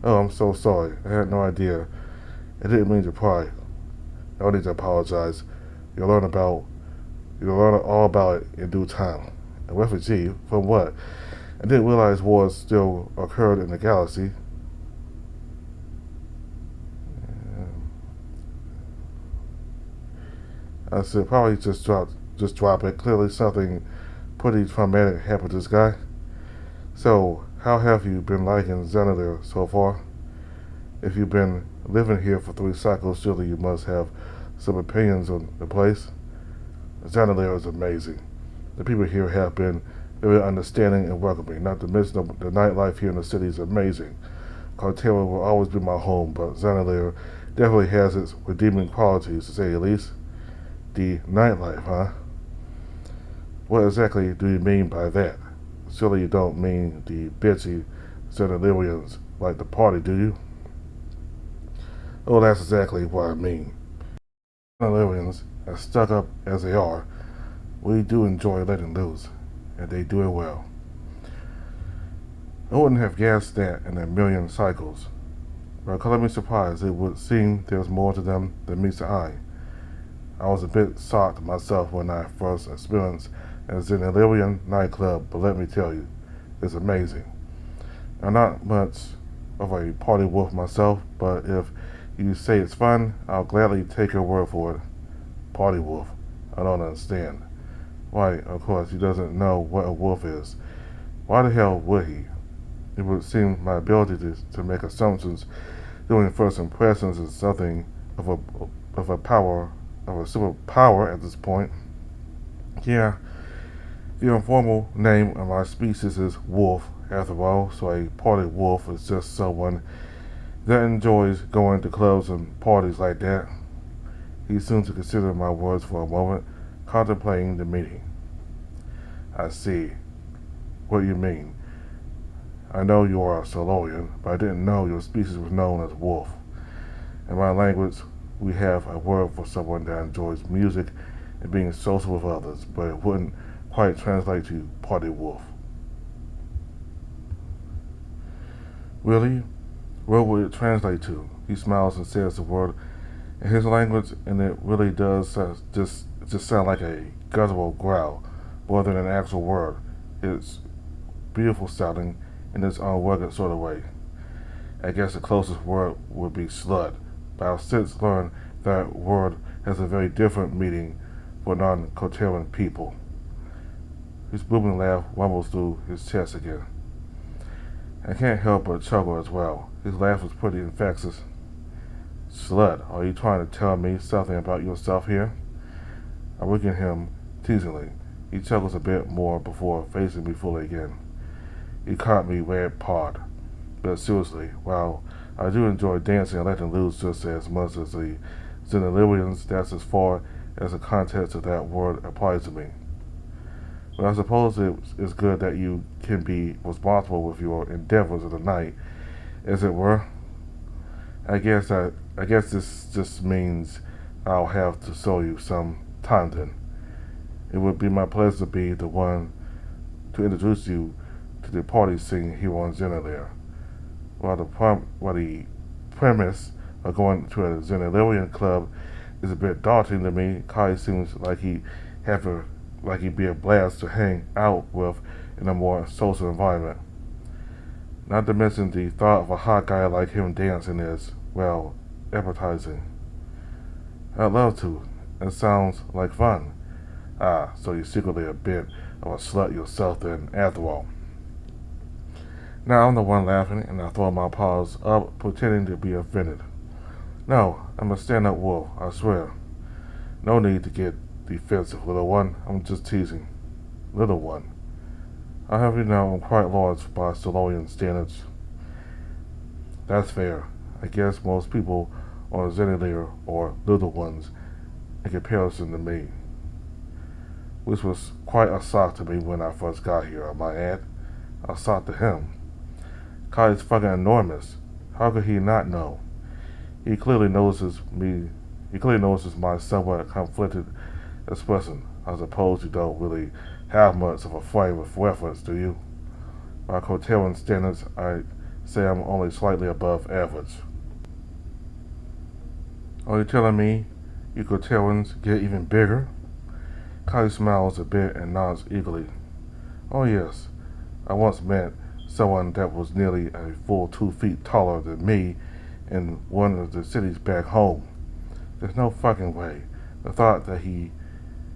Oh, I'm so sorry. I had no idea. I didn't mean to pry. No need to apologize. You'll learn all about it in due time. A refugee? From what? I didn't realize wars still occurred in the galaxy. I said, probably just drop it. Clearly something pretty traumatic happened to this guy. So, how have you been liking Zenalyr so far? If you've been living here for 3 cycles, surely you must have some opinions on the place. Zenalyr is amazing. The people here have been very understanding and welcoming. Not to mention the nightlife here in the city is amazing. Cortera will always be my home, but Zenalyr definitely has its redeeming qualities, to say the least. The nightlife, huh? What exactly do you mean by that? Surely you don't mean the bitchy Zenalyrians like the party, do you? Oh, that's exactly what I mean. Zenalyrians, as stuck up as they are, we do enjoy letting loose, and they do it well. I wouldn't have guessed that in a million cycles. But color me surprised, it would seem there's more to them than meets the eye. I was a bit shocked myself when I first experienced a Zenalyrian nightclub, but let me tell you, it's amazing. I'm not much of a party wolf myself, but if you say it's fun, I'll gladly take your word for it. Party wolf? I don't understand. Why, of course, he doesn't know what a wolf is. Why the hell would he? It would seem my ability to make assumptions during first impressions is something of a superpower at this point. Yeah, the informal name of my species is wolf, after all, so a party wolf is just someone that enjoys going to clubs and parties like that. He seemed to consider my words for a moment, contemplating the meaning. I see. What do you mean? I know you are a Solorian, but I didn't know your species was known as wolf. In my language, we have a word for someone that enjoys music and being social with others, but it wouldn't quite translate to party wolf. Really? What would it translate to? He smiles and says the word in his language, and it really does just sound like a guttural growl more than an actual word. It's beautiful sounding in its own rugged sort of way. I guess the closest word would be slut, but I've since learned that word has a very different meaning for non-Corteran people. His booming laugh rumbles through his chest again. I can't help but chuckle as well. His laugh is pretty infectious. Slut, are you trying to tell me something about yourself here? I look at him teasingly. He chuckles a bit more before facing me fully again. He caught me red-pawed. But seriously, while I do enjoy dancing and letting loose just as much as the Zenalyrians, that's as far as the context of that word applies to me. But I suppose it's good that you can be responsible with your endeavors of the night, as it were. I guess this just means I'll have to show you some time then. It would be my pleasure to be the one to introduce you to the party scene here on Zenalyr. While the premise of going to a Zenalyrian club is a bit daunting to me, Kai seems like he'd be a blast to hang out with in a more social environment. Not to mention the thought of a hot guy like him dancing is, well, appetizing. I'd love to. It sounds like fun. Ah, so you're secretly a bit of a slut yourself then, after all. Now I'm the one laughing, and I throw my paws up, pretending to be offended. No, I'm a stand-up wolf, I swear. No need to get defensive, little one. I'm just teasing. Little one. I have you know I'm quite large by Solorian standards. That's fair. I guess most people on Zenalyr are little ones in comparison to me. which was quite a shock to me when I first got here, I might add. A shock to him. Kai is fucking enormous. How could he not know? He clearly notices my somewhat conflicted expression. I suppose you don't really have much of a frame of reference, do you? By Coteran standards, I'd say I'm only slightly above average. Are you telling me you Coterans get even bigger? Kai smiles a bit and nods eagerly. Oh yes, I once met someone that was nearly a full 2 feet taller than me in one of the cities back home. There's no fucking way. The thought that he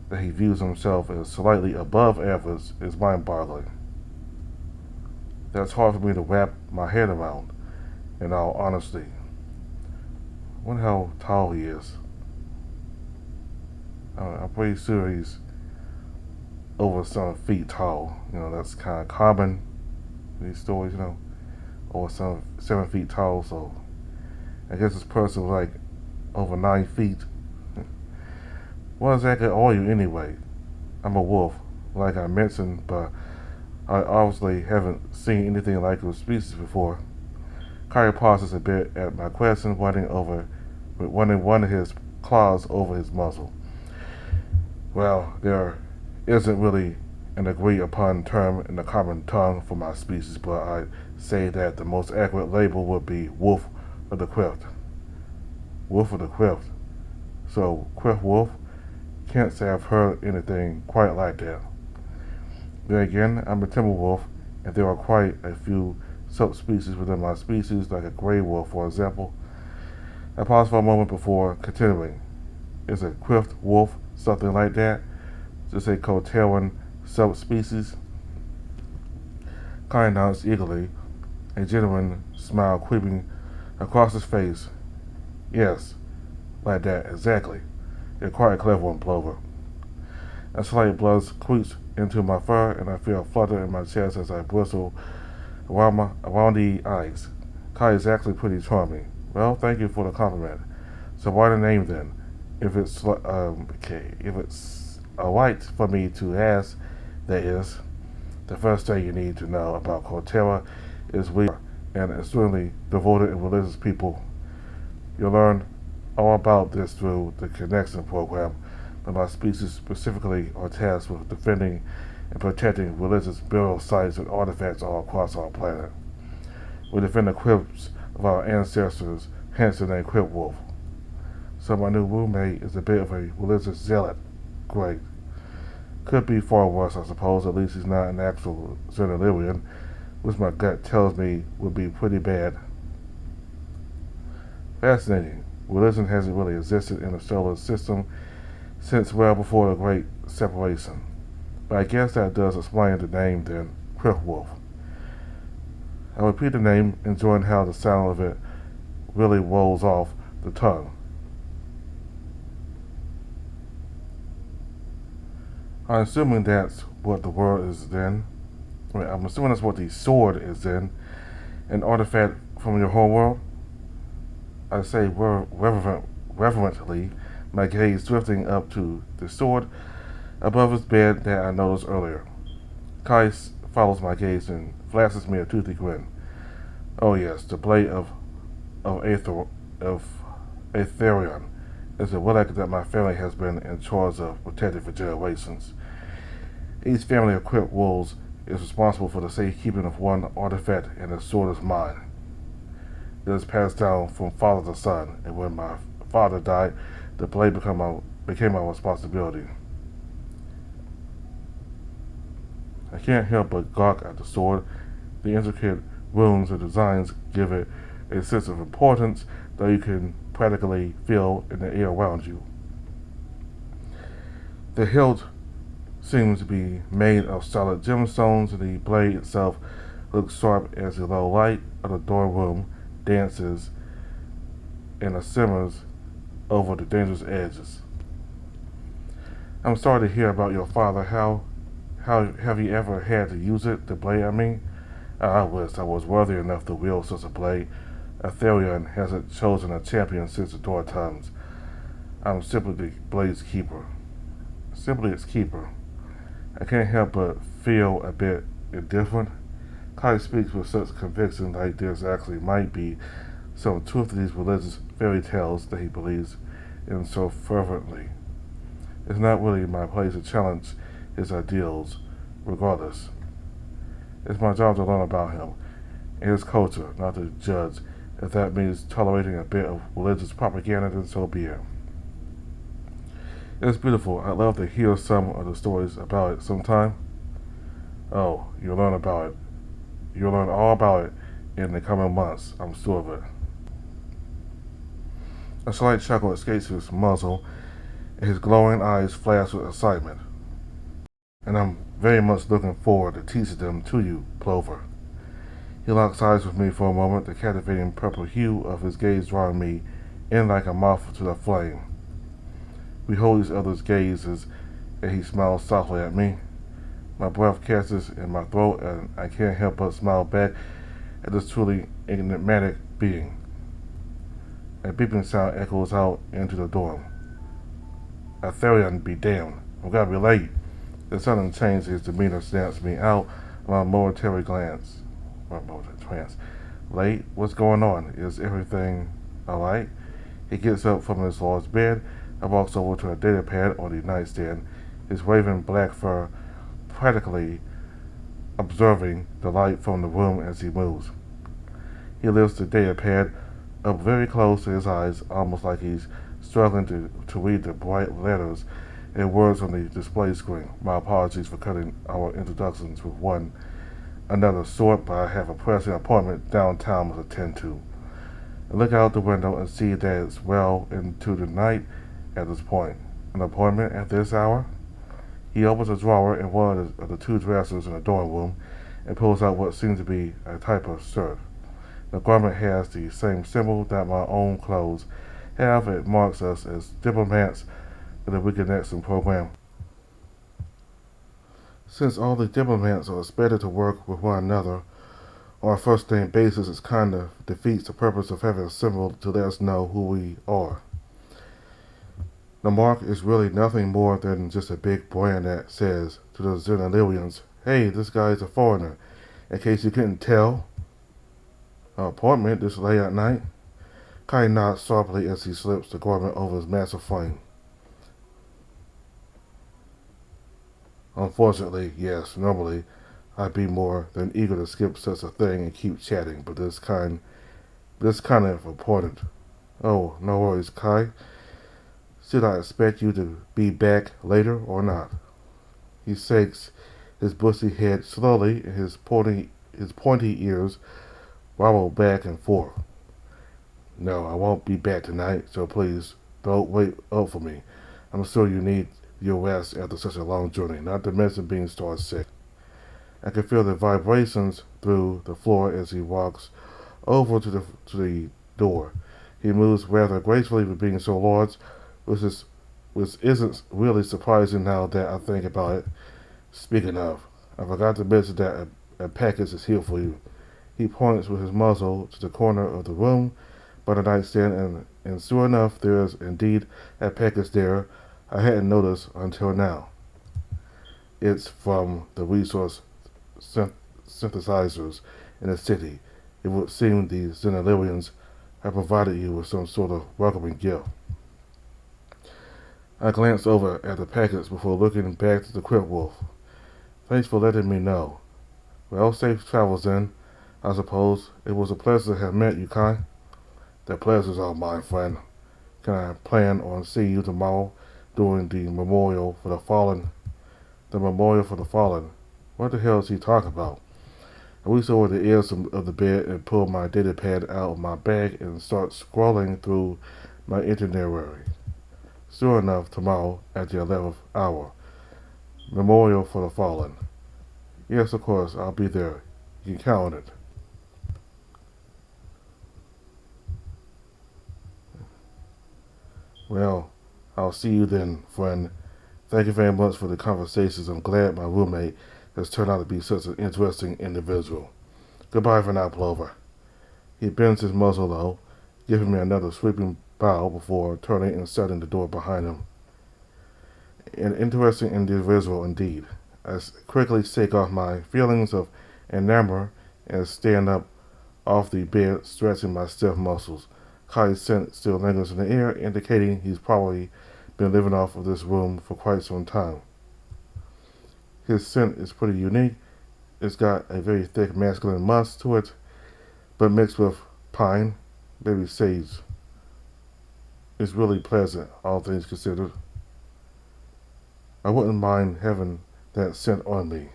views himself as slightly above average is mind-boggling. That's hard for me to wrap my head around, in all honesty. I wonder how tall he is. I'm pretty sure he's over 7 feet tall. That's kind of common in these stories, over 7 feet tall, so I guess this person was like over 9 feet. What exactly are you anyway? I'm a wolf, like I mentioned, but I obviously haven't seen anything like your species before. Kai pauses a bit at my question, running one of his claws over his muzzle. Well, there isn't really an agreed upon term in the common tongue for my species, but I'd say that the most accurate label would be wolf of the crypt. Wolf of the crypt. So, crypt wolf? Can't say I've heard anything quite like that. Then again, I'm a timber wolf, and there are quite a few subspecies within my species, like a gray wolf, for example. I pause for a moment before continuing. Is a crypt wolf something like that? Just a Coteran subspecies? Kai nods eagerly, a genuine smile creeping across his face. Yes, like that, exactly. You're quite a clever one, Plover. A slight blush creeps into my fur, and I feel a flutter in my chest as I bristle around the eyes. Kai is actually pretty charming. Well, thank you for the compliment. So why the name then? If it's alright for me to ask, that is, the first thing you need to know about Cortera is we are an extremely devoted and religious people. You'll learn all about this through the Connection program, but my species specifically are tasked with defending and protecting religious burial sites and artifacts all across our planet. We defend the crypts of our ancestors, hence the name Crypt Wolf. So my new roommate is a bit of a religious zealot. Great. Could be far worse, I suppose. At least he's not an actual Zenalyrian, which my gut tells me would be pretty bad. Fascinating. Religion hasn't really existed in the solar system since well before the Great Separation. But I guess that does explain the name then, Crypt Wolf. I repeat the name, enjoying how the sound of it really rolls off the tongue. I'm assuming that's what the word is then. I'm assuming that's what the sword is then. An artifact from your homeworld? I say reverently, my gaze drifting up to the sword above his bed that I noticed earlier. Kai follows my gaze and flashes me a toothy grin. Oh yes, the blade of Aetherion is a relic that my family has been in charge of protecting for generations. Each family of Crypt Wolves is responsible for the safekeeping of one artifact, and the sword is mine. It is passed down from father to son, and when my father died, the blade became my responsibility. I can't help but gawk at the sword. The intricate runes and designs give it a sense of importance that you can practically feel in the air around you. The hilt seems to be made of solid gemstones, and the blade itself looks sharp as the low light of the dorm room dances and simmers over the dangerous edges. I'm sorry to hear about your father. How have you ever had to use it, the blade, I mean? I wish I was worthy enough to wield such a blade. Aetherion hasn't chosen a champion since the Door times. I'm simply the blade's keeper. Simply its keeper. I can't help but feel a bit indifferent. Kai speaks with such conviction like there's actually might be some truth to these religious fairy tales that he believes in so fervently. It's not really my place to challenge his ideals, regardless. It's my job to learn about him and his culture, not to judge. If that means tolerating a bit of religious propaganda, then so be it. It's beautiful. I'd love to hear some of the stories about it sometime. Oh, you'll learn about it. You'll learn all about it in the coming months, I'm sure of it. A slight chuckle escapes his muzzle, and his glowing eyes flash with excitement. And I'm very much looking forward to teaching them to you, Plover. He locks eyes with me for a moment, the captivating purple hue of his gaze drawing me in like a moth to the flame. We hold each other's gazes, and he smiles softly at me. My breath catches in my throat, and I can't help but smile back at this truly enigmatic being. A beeping sound echoes out into the dorm. Aetherion be damned. I've got to be late. The sudden change in his demeanor snaps me out of my momentary trance. Late? What's going on? Is everything alright? He gets up from his large bed and walks over to a data pad on the nightstand, his waving black fur practically observing the light from the room as he moves. He lifts the data pad up very close to his eyes, almost like he's struggling to read the bright letters and words on the display screen. My apologies for cutting our introductions with one another short, but I have a pressing appointment downtown to attend to. I look out the window and see that it's well into the night at this point. An appointment at this hour? He opens a drawer in one of the two dressers in the dorm room and pulls out what seems to be a type of shirt. The garment has the same symbol that my own clothes have. It marks us as diplomats in the Reconnected program. Since all the diplomats are expected to work with one another on a first-name basis, it kind of defeats the purpose of having a symbol to let us know who we are. The mark is really nothing more than just a big brand that says to the Zenalyrians, "Hey, this guy's a foreigner," in case you couldn't tell. An appointment this late at night? Kai nods sharply as he slips the garment over his massive frame. Unfortunately, yes, normally I'd be more than eager to skip such a thing and keep chatting, but this kind of important. Oh, no worries, Kai. Should I expect you to be back later or not? He shakes his bushy head slowly, and his pointy ears wobble back and forth. No, I won't be back tonight, so please don't wait up for me. I'm sure you need your rest after such a long journey, not to mention being star sick. I can feel the vibrations through the floor as he walks over to the door. He moves rather gracefully for being so large, which isn't really surprising now that I think about it. Speaking of, I forgot to mention that a package is here for you. He points with his muzzle to the corner of the room by the nightstand, and sure enough, there is indeed a package there I hadn't noticed until now. It's from the resource synthesizers in the city. It would seem the Zenalyrians have provided you with some sort of welcoming gift. I glanced over at the package before looking back to the Crypt Wolf. Thanks for letting me know. Well, safe travels then, I suppose. It was a pleasure to have met you, Kai. The pleasure's all mine, friend. Can I plan on seeing you tomorrow during the memorial for the fallen? The memorial for the fallen? What the hell is he talking about? I reached over the edge of the bed and pulled my data pad out of my bag and start scrolling through my itinerary. Sure enough, tomorrow at the 11th hour. Memorial for the fallen. Yes, of course, I'll be there. You can count on it. Well, I'll see you then, friend. Thank you very much for the conversations. I'm glad my roommate has turned out to be such an interesting individual. Goodbye for now, Plover. He bends his muzzle low, giving me another sweeping bow before turning and shutting the door behind him. An interesting individual indeed. quickly shake off my feelings of enamor and stand up off the bed, stretching my stiff muscles. Kai's scent still lingers in the air, indicating he's probably been living off of this room for quite some time. His scent is pretty unique. It's got a very thick masculine musk to it, but mixed with pine, maybe sage. It's really pleasant, all things considered. I wouldn't mind having that scent on me.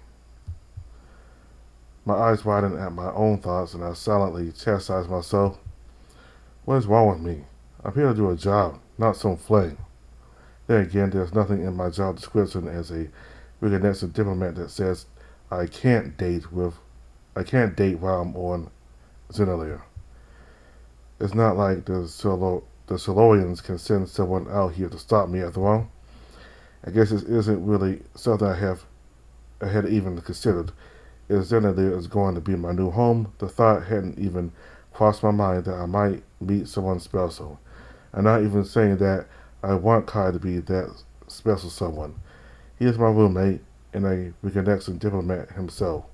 My eyes widen at my own thoughts, and I silently chastise myself. What is wrong with me? I'm here to do a job, not some fling. Then again, there's nothing in my job description as a Reconnected diplomat that says I can't date while I'm on Zenalyr. It's not like the Zenalyrians can send someone out here to stop me after all. I guess this isn't really something I had even considered. If Zenalyr is going to be my new home, the thought hadn't even crossed my mind that I might meet someone special. I'm not even saying that I want Kai to be that special someone. He is my roommate and a Reconnected diplomat himself.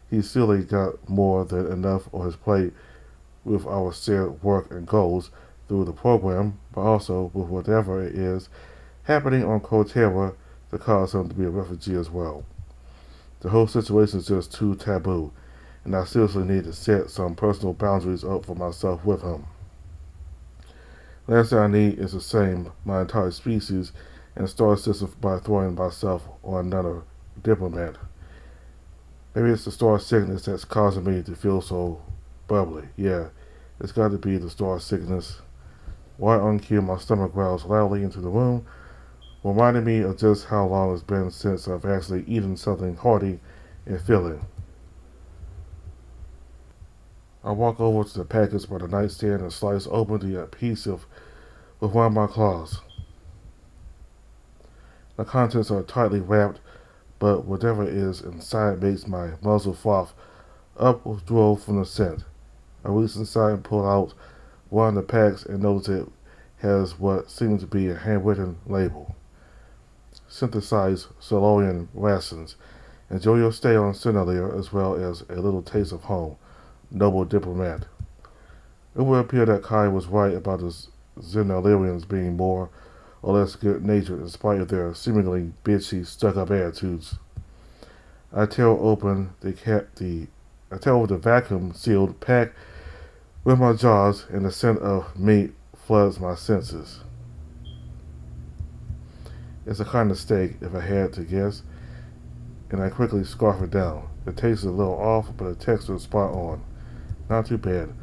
He's surely got more than enough on his plate with our shared work and goals through the program, but also with whatever it is happening on Kotera to cause him to be a refugee as well. The whole situation is just too taboo, and I seriously need to set some personal boundaries up for myself with him. Last thing I need is to save my entire species and star system by throwing myself on another diplomat. Maybe it's the star sickness that's causing me to feel so bubbly. Yeah, it's got to be the star sickness. Why on cue my stomach growls loudly into the room, reminding me of just how long it's been since I've actually eaten something hearty and filling. I walk over to the package by the nightstand and slice open the adhesive with one of my claws. The contents are tightly wrapped, but whatever is inside makes my muzzle froth up with drool from the scent. I reach inside and pull out one of the packs and notice it has what seems to be a handwritten label. Synthesized Solarian rations. Enjoy your stay on Zenalyr as well as a little taste of home. Noble diplomat. It would appear that Kai was right about the Zenalyrians being more or less good-natured in spite of their seemingly bitchy, stuck-up attitudes. I tear over the vacuum-sealed pack with my jaws, and the scent of meat floods my senses. It's a kind of steak, if I had to guess, and I quickly scarf it down. The taste is a little off, but the texture is spot on. Not too bad.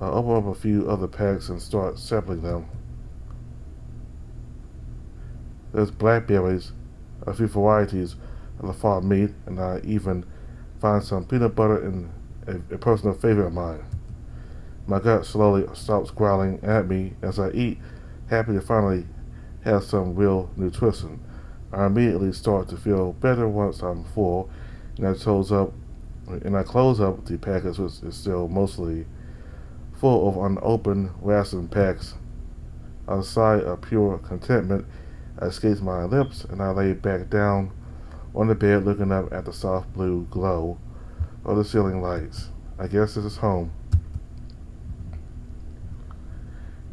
I open up a few other packs and start sampling them. There's blackberries, a few varieties of the farm meat, and I even find some peanut butter in a personal favorite of mine. My gut slowly stops growling at me as I eat, happy to finally have some real nutrition. I immediately start to feel better once I'm full, and I close up the package, which is still mostly full of unopened ration packs. A sigh of pure contentment escapes my lips, and I lay back down on the bed looking up at the soft blue glow of the ceiling lights. I guess this is home.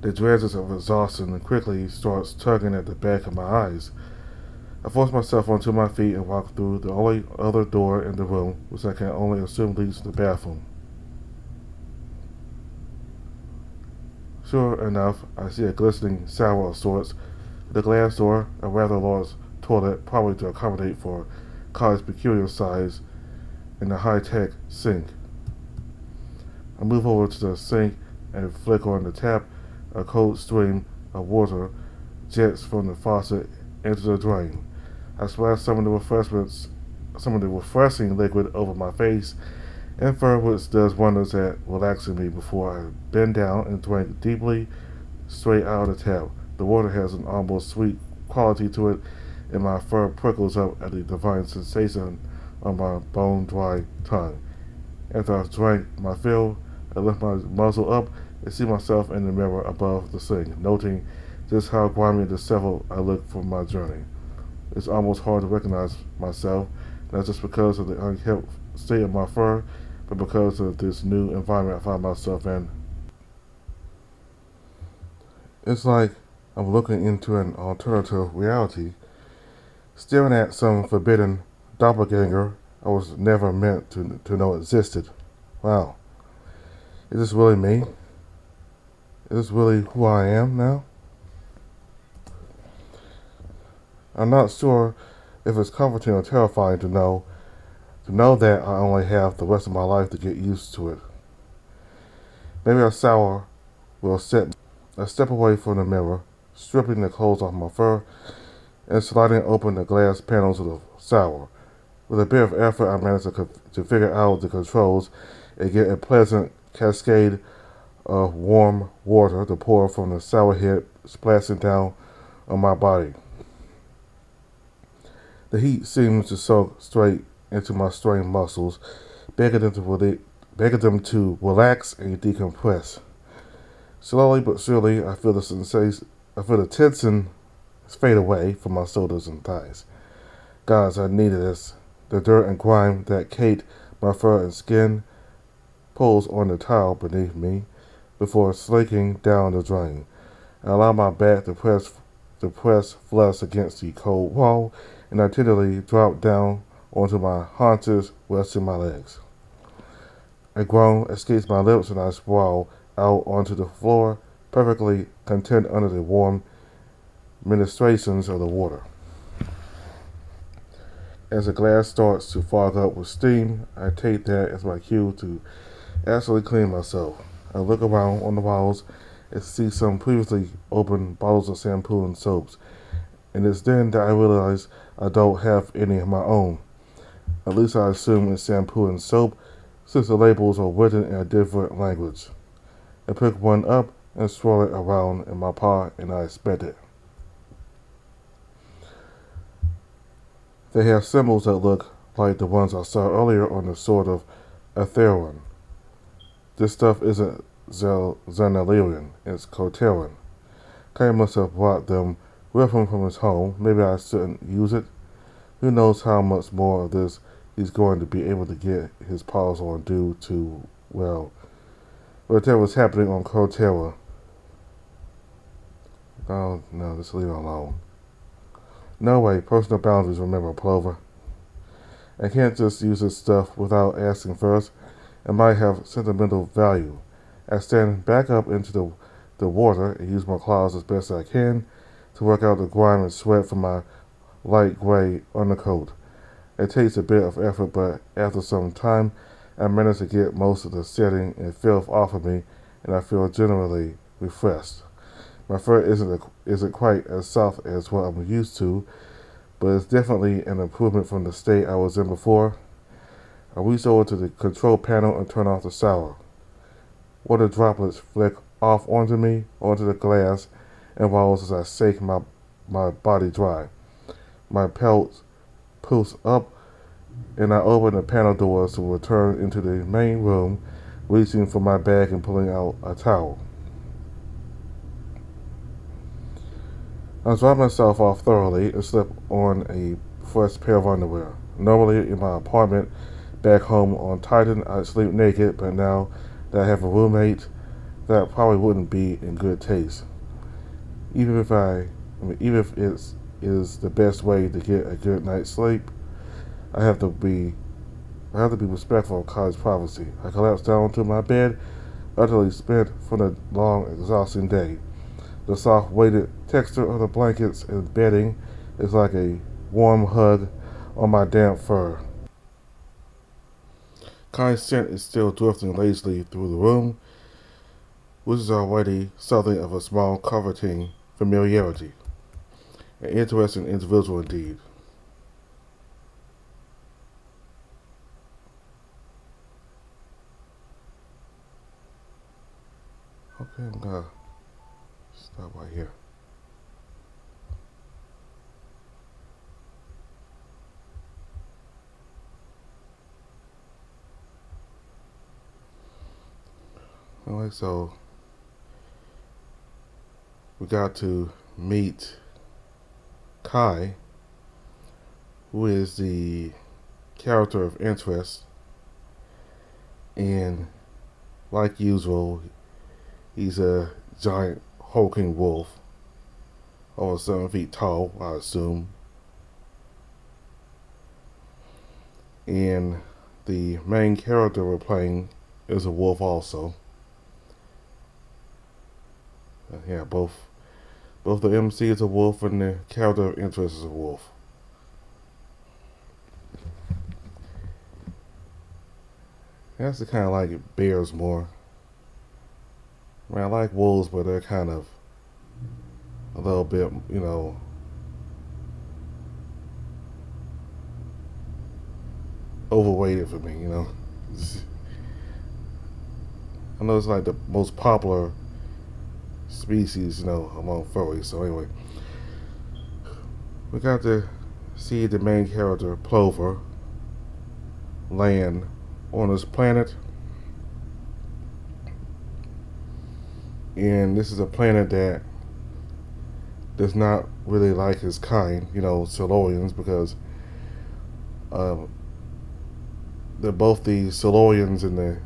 The dregs of exhaustion quickly starts tugging at the back of my eyes. I force myself onto my feet and walk through the only other door in the room, which I can only assume leads to the bathroom. Sure enough, I see a glistening shower of sorts, the glass door, a rather large toilet, probably to accommodate for Kai's peculiar size, and a high-tech sink. I move over to the sink and flick on the tap. A cold stream of water jets from the faucet into the drain. I splash some of the refreshing liquid over my face and fur, which does wonders at relaxing me before I bend down and drink deeply straight out of the tap. The water has an almost sweet quality to it, and my fur prickles up at the divine sensation on my bone-dry tongue. After I've drank my fill, I lift my muzzle up and see myself in the mirror above the sink, noting just how grimy and disheveled I look from my journey. It's almost hard to recognize myself not just because of the unkept state of my fur, but because of this new environment I find myself in. It's like I'm looking into an alternative reality, staring at some forbidden doppelganger I was never meant to know existed. Wow. Is this really me? Is this really who I am now? I'm not sure if it's comforting or terrifying to know that I only have the rest of my life to get used to it. Maybe a sour will sit a step away from the mirror, stripping the clothes off my fur and sliding open the glass panels of the sour. With a bit of effort, I managed to figure out the controls and get a pleasant cascade of warm water to pour from the sour head, splashing down on my body. The heat seems to soak straight into my strained muscles, begging them to relax and decompress. Slowly but surely, I feel the tension fade away from my shoulders and thighs. Gods, I needed this. The dirt and grime that caked my fur and skin pulls on the towel beneath me before slaking down the drain. I allow my back to press flush against the cold wall, and I tenderly drop down onto my haunches, resting my legs. A groan escapes my lips, and I sprawl out onto the floor, perfectly content under the warm ministrations of the water. As the glass starts to fog up with steam, I take that as my cue to actually clean myself. I look around on the walls and see some previously opened bottles of shampoo and soaps, and it's then that I realize I don't have any of my own. At least I assume it's shampoo and soap, since the labels are written in a different language. I pick one up and swirl it around in my paw, and I expect it. They have symbols that look like the ones I saw earlier on the sword of Atheron. This stuff isn't Zenalyr, it's Coteran. Cain must have brought them with him from his home. Maybe I shouldn't use it. Who knows how much more of this he's going to be able to get his paws on due to, well, whatever's happening on Coterra. Oh, no, just leave it alone. No way, personal boundaries, remember, Plover. I can't just use this stuff without asking first. It might have sentimental value. I stand back up into the water and use my claws as best I can to work out the grime and sweat from my light gray undercoat. It takes a bit of effort, but after some time, I manage to get most of the setting and filth off of me, and I feel generally refreshed. My fur isn't quite as soft as what I'm used to, but it's definitely an improvement from the state I was in before. I reach over to the control panel and turn off the shower. Water droplets flick off onto me, onto the glass and walls as I shake my body dry. My pelt poofs up, and I open the panel doors to return into the main room, reaching for my bag and pulling out a towel. I dry myself off thoroughly and slip on a fresh pair of underwear. Normally in my apartment back home on Titan, I'd sleep naked, but now that I have a roommate, that probably wouldn't be in good taste. Even if it is the best way to get a good night's sleep, I have to be respectful of college privacy. I collapse down to my bed, utterly spent from a long, exhausting day. The soft, weighted texture of the blankets and bedding is like a warm hug on my damp fur. Kai's scent is still drifting lazily through the room, which is already something of a small, comforting familiarity. An interesting individual indeed. Okay, I'm gonna stop right here. Alright, so we got to meet Kai, who is the character of interest, and like usual, he's a giant hulking wolf, over 7 feet tall, I assume. And the main character we're playing is a wolf also. Yeah, both the MC is a wolf and the character of interest is a wolf. That's the kind of like bears more. I mean, I like wolves, but they're kind of a little bit, overweighted for me. I know it's like the most popular species, among furries. So anyway, we got to see the main character, Plover, land on this planet. And this is a planet that does not really like his kind, Silurians, because both the Silurians and the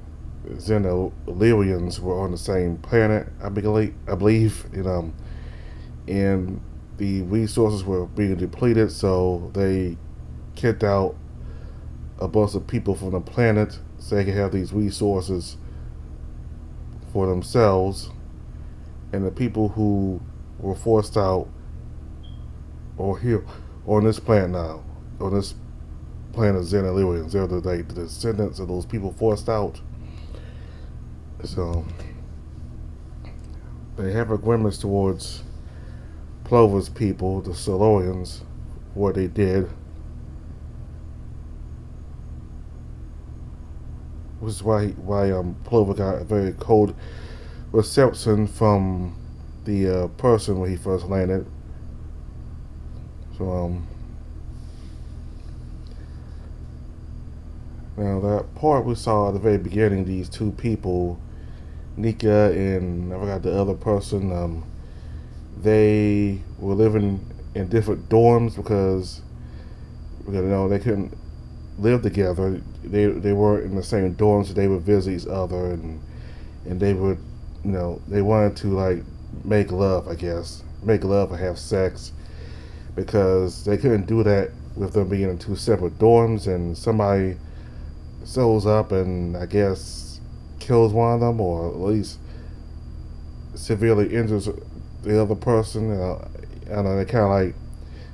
Zenalyrians were on the same planet, I believe, and the resources were being depleted, so they kicked out a bunch of people from the planet so they could have these resources for themselves. And the people who were forced out are here on this planet now, on this planet of Zenalyrians. They're the descendants of those people forced out. So they have a grimace towards Plover's people, the Silurians, for what they did. Which is why Plover got a very cold reception from the person when he first landed. So now that part we saw at the very beginning, these two people, Nika and I forgot the other person, they were living in different dorms because they couldn't live together. They weren't in the same dorms, so they would visit each other, and they would, they wanted to like make love, I guess, make love and have sex, because they couldn't do that with them being in two separate dorms, and somebody shows up and I guess kills one of them, or at least severely injures the other person. I don't know, they kind of like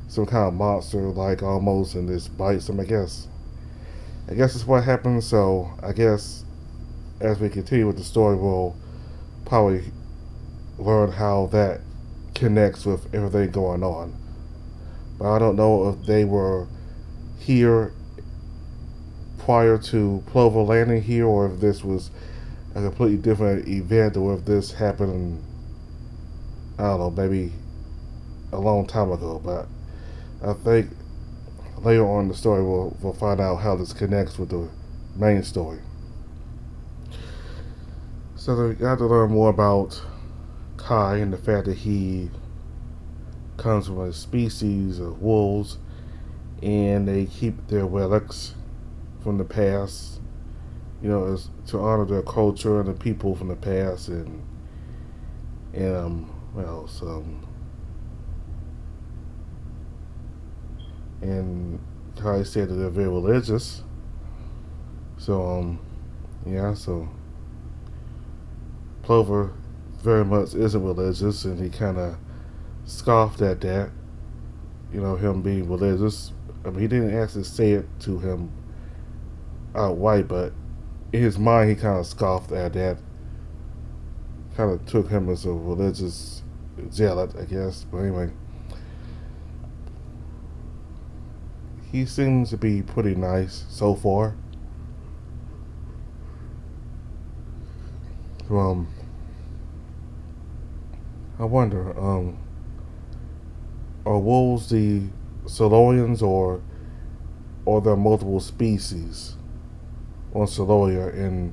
some kind of monster, like almost, and just bites them. I guess that's what happened. So I guess as we continue with the story, we'll probably learn how that connects with everything going on. But I don't know if they were here prior to Plover landing here, or if this was a completely different event, or if this happened, I don't know, maybe a long time ago. But I think later on in the story we'll find out how this connects with the main story. So we got to learn more about Kai and the fact that he comes from a species of wolves, and they keep their relics from the past, as to honor their culture and the people from the past, and what else? And Kai said that they're very religious. So so Plover very much isn't religious, and he kind of scoffed at that, him being religious. I mean, he didn't actually say it to him outright, but in his mind he kind of scoffed at that, kind of took him as a religious zealot, I guess. But anyway, he seems to be pretty nice so far. I wonder, are wolves the Silurians, or there are multiple species on Siluria, and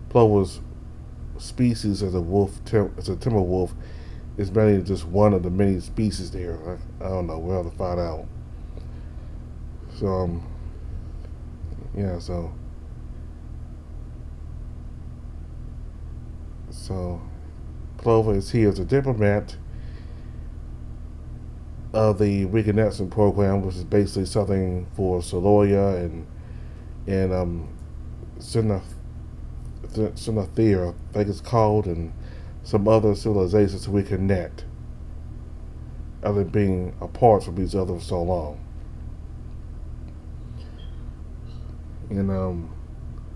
Plover's species as a timber wolf is mainly just one of the many species there. I don't know. We'll have to find out. So Yeah, so Clover is here as a diplomat of the Reconnected program, which is basically something for Zenalyr and Zenalyr, I think it's called, and some other civilizations to reconnect, other than being apart from each other for so long. And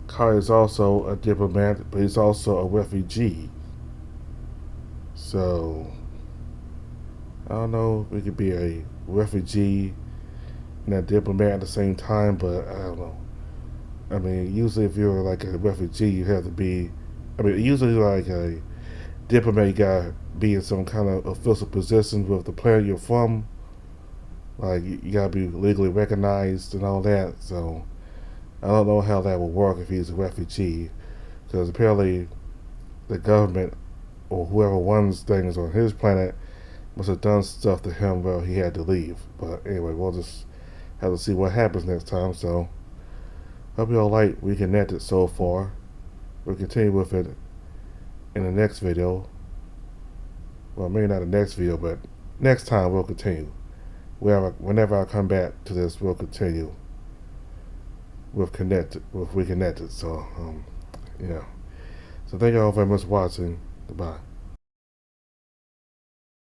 Kai is also a diplomat, but he's also a refugee. So I don't know if we could be a refugee and a diplomat at the same time, but I don't know. I mean, usually if you're like a refugee, you have to be. I mean, usually like a diplomat, you gotta be in some kind of official position with the planet you're from. Like you gotta be legally recognized and all that. So I don't know how that will work if he's a refugee, because apparently the government or whoever runs things on his planet must have done stuff to him where he had to leave. But anyway, we'll just have to see what happens next time. So hope you all like Reconnected so far. We'll continue with it in the next video. Well, maybe not the next video, but next time we'll continue. Whenever I come back to this, we'll continue with Reconnected. So yeah. So thank you all very much for watching. Goodbye.